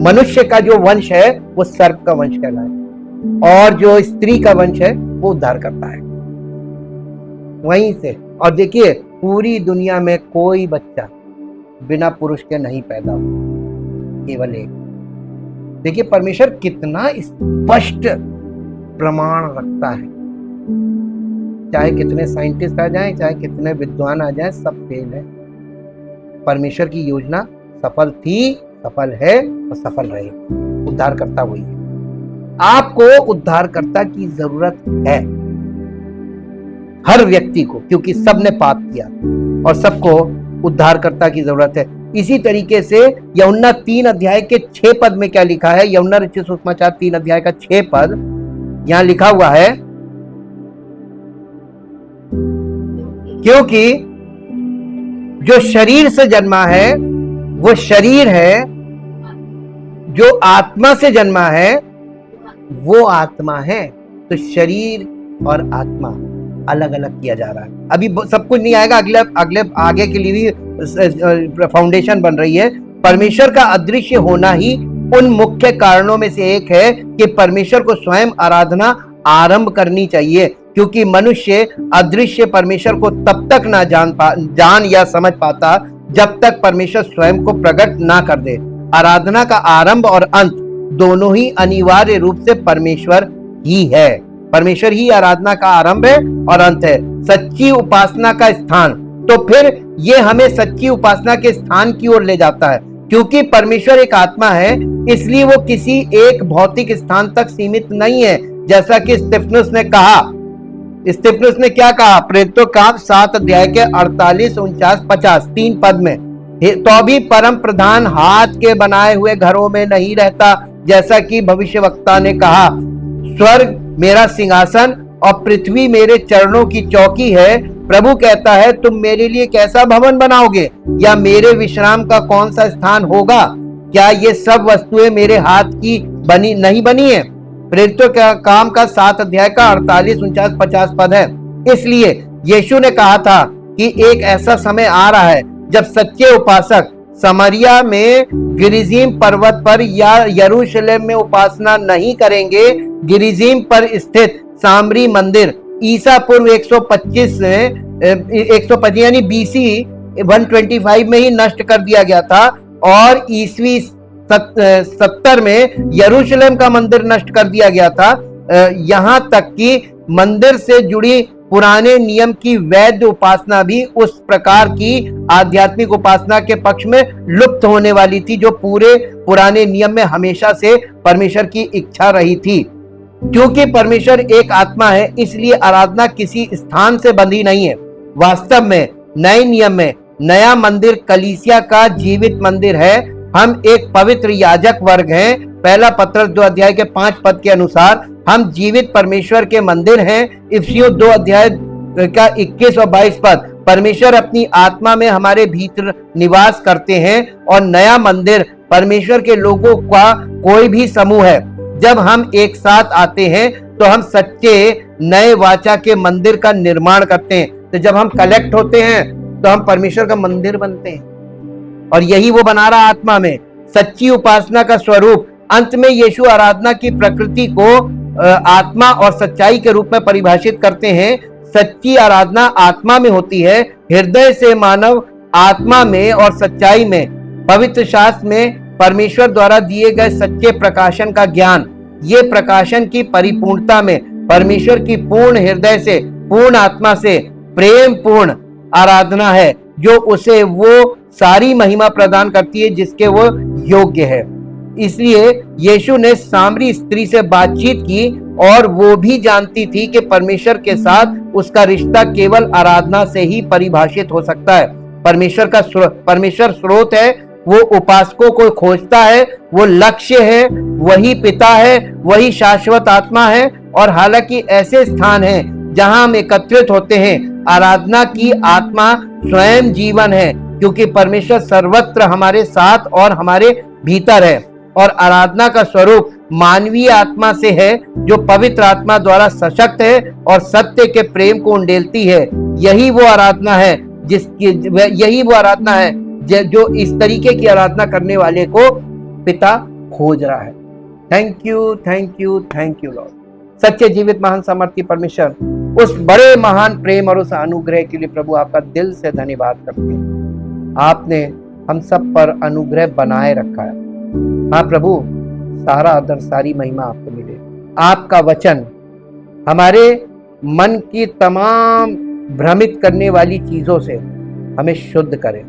मनुष्य का जो वंश है वो सर्प का वंश कहलाए। और जो स्त्री का वंश है वो उद्धार करता है वहीं से। और देखिए पूरी दुनिया में कोई बच्चा बिना पुरुष के नहीं पैदा हुआ, केवल एक। देखिए परमेश्वर कितना स्पष्ट प्रमाण रखता है, चाहे कितने साइंटिस्ट आ जाएं, चाहे कितने विद्वान आ जाएं, सब फेल है। परमेश्वर की योजना सफल थी, सफल है और सफल रहेगी। उद्धारकर्ता वही है। आपको उद्धारकर्ता की जरूरत है, हर व्यक्ति को, क्योंकि सबने पाप किया और सबको उद्धारकर्ता की जरूरत है। इसी तरीके से यूहन्ना 3 अध्याय के 6 पद में क्या लिखा है? यूहन्ना रचित सुसमाचार 3 अध्याय का 6 पद यहां लिखा हुआ है, क्योंकि जो शरीर से जन्मा है वो शरीर है, जो आत्मा से जन्मा है वो आत्मा है। तो शरीर और आत्मा अलग अलग किया जा रहा है। अभी सब कुछ नहीं आएगा, आगे के लिए भी फाउंडेशन बन रही है। परमेश्वर का अदृश्य होना ही उन मुख्य कारणों में से एक है कि परमेश्वर को स्वयं आराधना आरंभ करनी चाहिए, क्योंकि मनुष्य अदृश्य परमेश्वर को तब तक ना जान या समझ पाता जब तक परमेश्वर स्वयं को प्रकट ना कर दे। आराधना का आरंभ और अंत दोनों ही अनिवार्य रूप से परमेश्वर ही है। परमेश्वर ही आराधना का आरंभ है और अंत है, सच्ची उपासना का स्थान। तो फिर ये हमें सच्ची उपासना के स्थान की ओर ले जाता है। क्योंकि परमेश्वर एक आत्मा है, इसलिए वो किसी एक भौतिक स्थान तक सीमित नहीं है। जैसा कि स्तिफनुस ने कहा, स्तिफनुस ने क्या कहा? प्रेरितों काम 7 अध्याय के 48, 49, 50 3 पद में, तो भी परम प्रधान हाथ के बनाए हुए घरों में नहीं रहता, जैसा कि भविष्यवक्ता ने कहा, स्वर्ग मेरा सिंहासन और पृथ्वी मेरे चरणों की चौकी है। प्रभु कहता है, तुम मेरे लिए कैसा भवन बनाओगे, या मेरे विश्राम का कौन सा स्थान होगा? क्या ये सब वस्तुएं मेरे हाथ की बनी नहीं बनी है? प्रेरितों का काम का 7 अध्याय का 48, 49, 50 पद है। इसलिए यीशु ने कहा था कि एक ऐसा समय आ रहा है जब सच्चे उपासक समरिया में गिरिजीम पर्वत पर या यरूशलेम में उपासना नहीं करेंगे। गिरिजीम पर स्थित सामरी मंदिर ईसा पूर्व 125 यानी BC 125 में ही नष्ट कर दिया गया था, और ईस्वी 70 में यरूशलेम का मंदिर नष्ट कर दिया गया था। यहाँ तक कि मंदिर से जुड़ी पुराने नियम की वैध उपासना भी उस प्रकार की आध्यात्मिक उपासना के पक्ष में लुप्त होने वाली थी, जो पूरे पुराने नियम में हमेशा से परमेश्वर की इच्छा रही थी। क्योंकि परमेश्वर एक आत्मा है, इसलिए आराधना किसी स्थान से बंधी नहीं है। वास्तव में नए नियम में नया मंदिर कलीसिया का जीवित मंदिर है। हम एक पवित्र याजक वर्ग हैं। पहला पत्रस 2 अध्याय के 5 पद के अनुसार हम जीवित परमेश्वर के मंदिर हैं। इफिसियों 2 अध्याय का 21 और 22 पद, परमेश्वर अपनी आत्मा में हमारे भीतर निवास करते हैं, और नया मंदिर परमेश्वर के लोगों का कोई भी समूह है। जब हम एक साथ आते हैं तो हम सच्चे नए वाचा के मंदिर का निर्माण करते हैं। तो जब हम कलेक्ट होते हैं तो हम परमेश्वर का मंदिर बनते हैं, और यही वो बना रहा आत्मा में सच्ची उपासना का स्वरूप। अंत में यीशु आराधना की प्रकृति को आत्मा और सच्चाई के रूप में परिभाषित करते हैं। सच्ची आराधना आत्मा में होती है, हृदय से मानव आत्मा में और सच्चाई में। पवित्र शास्त्र में परमेश्वर द्वारा दिए गए सच्चे प्रकाशन का ज्ञान, ये प्रकाशन की परिपूर्णता में परमेश्वर की पूर्ण हृदय से, पूर्ण आत्मा से प्रेम पूर्ण आराधना है, जो उसे वो सारी महिमा प्रदान करती है जिसके वो योग्य है। इसलिए यीशु ने सामरी स्त्री से बातचीत की, और वो भी जानती थी कि परमेश्वर के साथ उसका रिश्ता केवल आराधना से ही परिभाषित हो सकता है। परमेश्वर स्रोत है, वो उपासकों को खोजता है, वो लक्ष्य है, वही पिता है, वही शाश्वत आत्मा है। और हालांकि ऐसे स्थान हैं जहां हम एकत्रित होते हैं, आराधना की आत्मा स्वयं जीवन है, क्योंकि परमेश्वर सर्वत्र हमारे साथ और हमारे भीतर है। और आराधना का स्वरूप मानवीय आत्मा से है, जो पवित्र आत्मा द्वारा सशक्त है और सत्य के प्रेम को उंडेलती है। यही वो आराधना है जो इस तरीके की आराधना करने वाले को पिता खोज रहा है। Thank you, thank you, thank you Lord. सच्चे जीवित महान सामर्थी परमेश्वर, उस बड़े महान प्रेम और उस अनुग्रह के लिए प्रभु आपका दिल से धन्यवाद करते हैं। आपने हम सब पर अनुग्रह बनाए रखा है। हाँ प्रभु, सारा आदर सारी महिमा आपको मिले। आपका वचन हमारे मन की तमाम भ्रमित करने वाली चीजों से हमें शुद्ध करे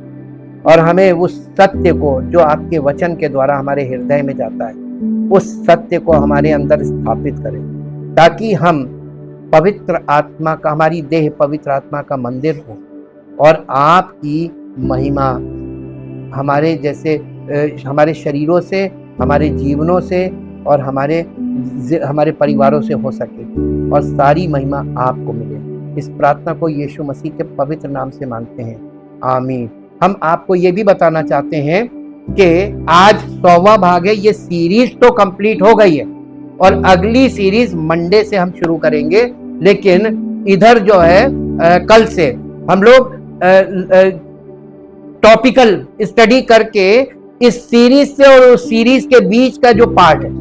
और हमें उस सत्य को जो आपके वचन के द्वारा हमारे हृदय में जाता है, उस सत्य को हमारे अंदर स्थापित करें, ताकि हम पवित्र आत्मा का, हमारी देह पवित्र आत्मा का मंदिर हो और आपकी महिमा हमारे जैसे हमारे शरीरों से, हमारे जीवनों से और हमारे परिवारों से हो सके और सारी महिमा आपको मिले। इस प्रार्थना को यीशु मसीह के पवित्र नाम से मांगते हैं, आमीन। हम आपको ये भी बताना चाहते हैं कि आज 100वां भाग है। ये सीरीज तो कंप्लीट हो गई है और अगली सीरीज मंडे से हम शुरू करेंगे, लेकिन इधर जो है कल से हम लोग टॉपिकल स्टडी करके इस सीरीज से और उस सीरीज के बीच का जो पार्ट है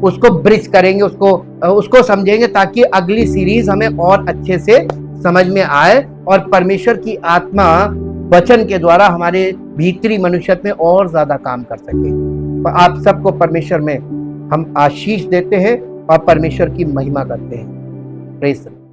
उसको ब्रिज करेंगे, उसको समझेंगे, ताकि अगली सीरीज हमें और अच्छे से समझ में आए और परमेश्वर की आत्मा वचन के द्वारा हमारे भीतरी मनुष्य में और ज्यादा काम कर सके। आप सबको परमेश्वर में हम आशीष देते हैं और परमेश्वर की महिमा करते हैं। Praise the Lord.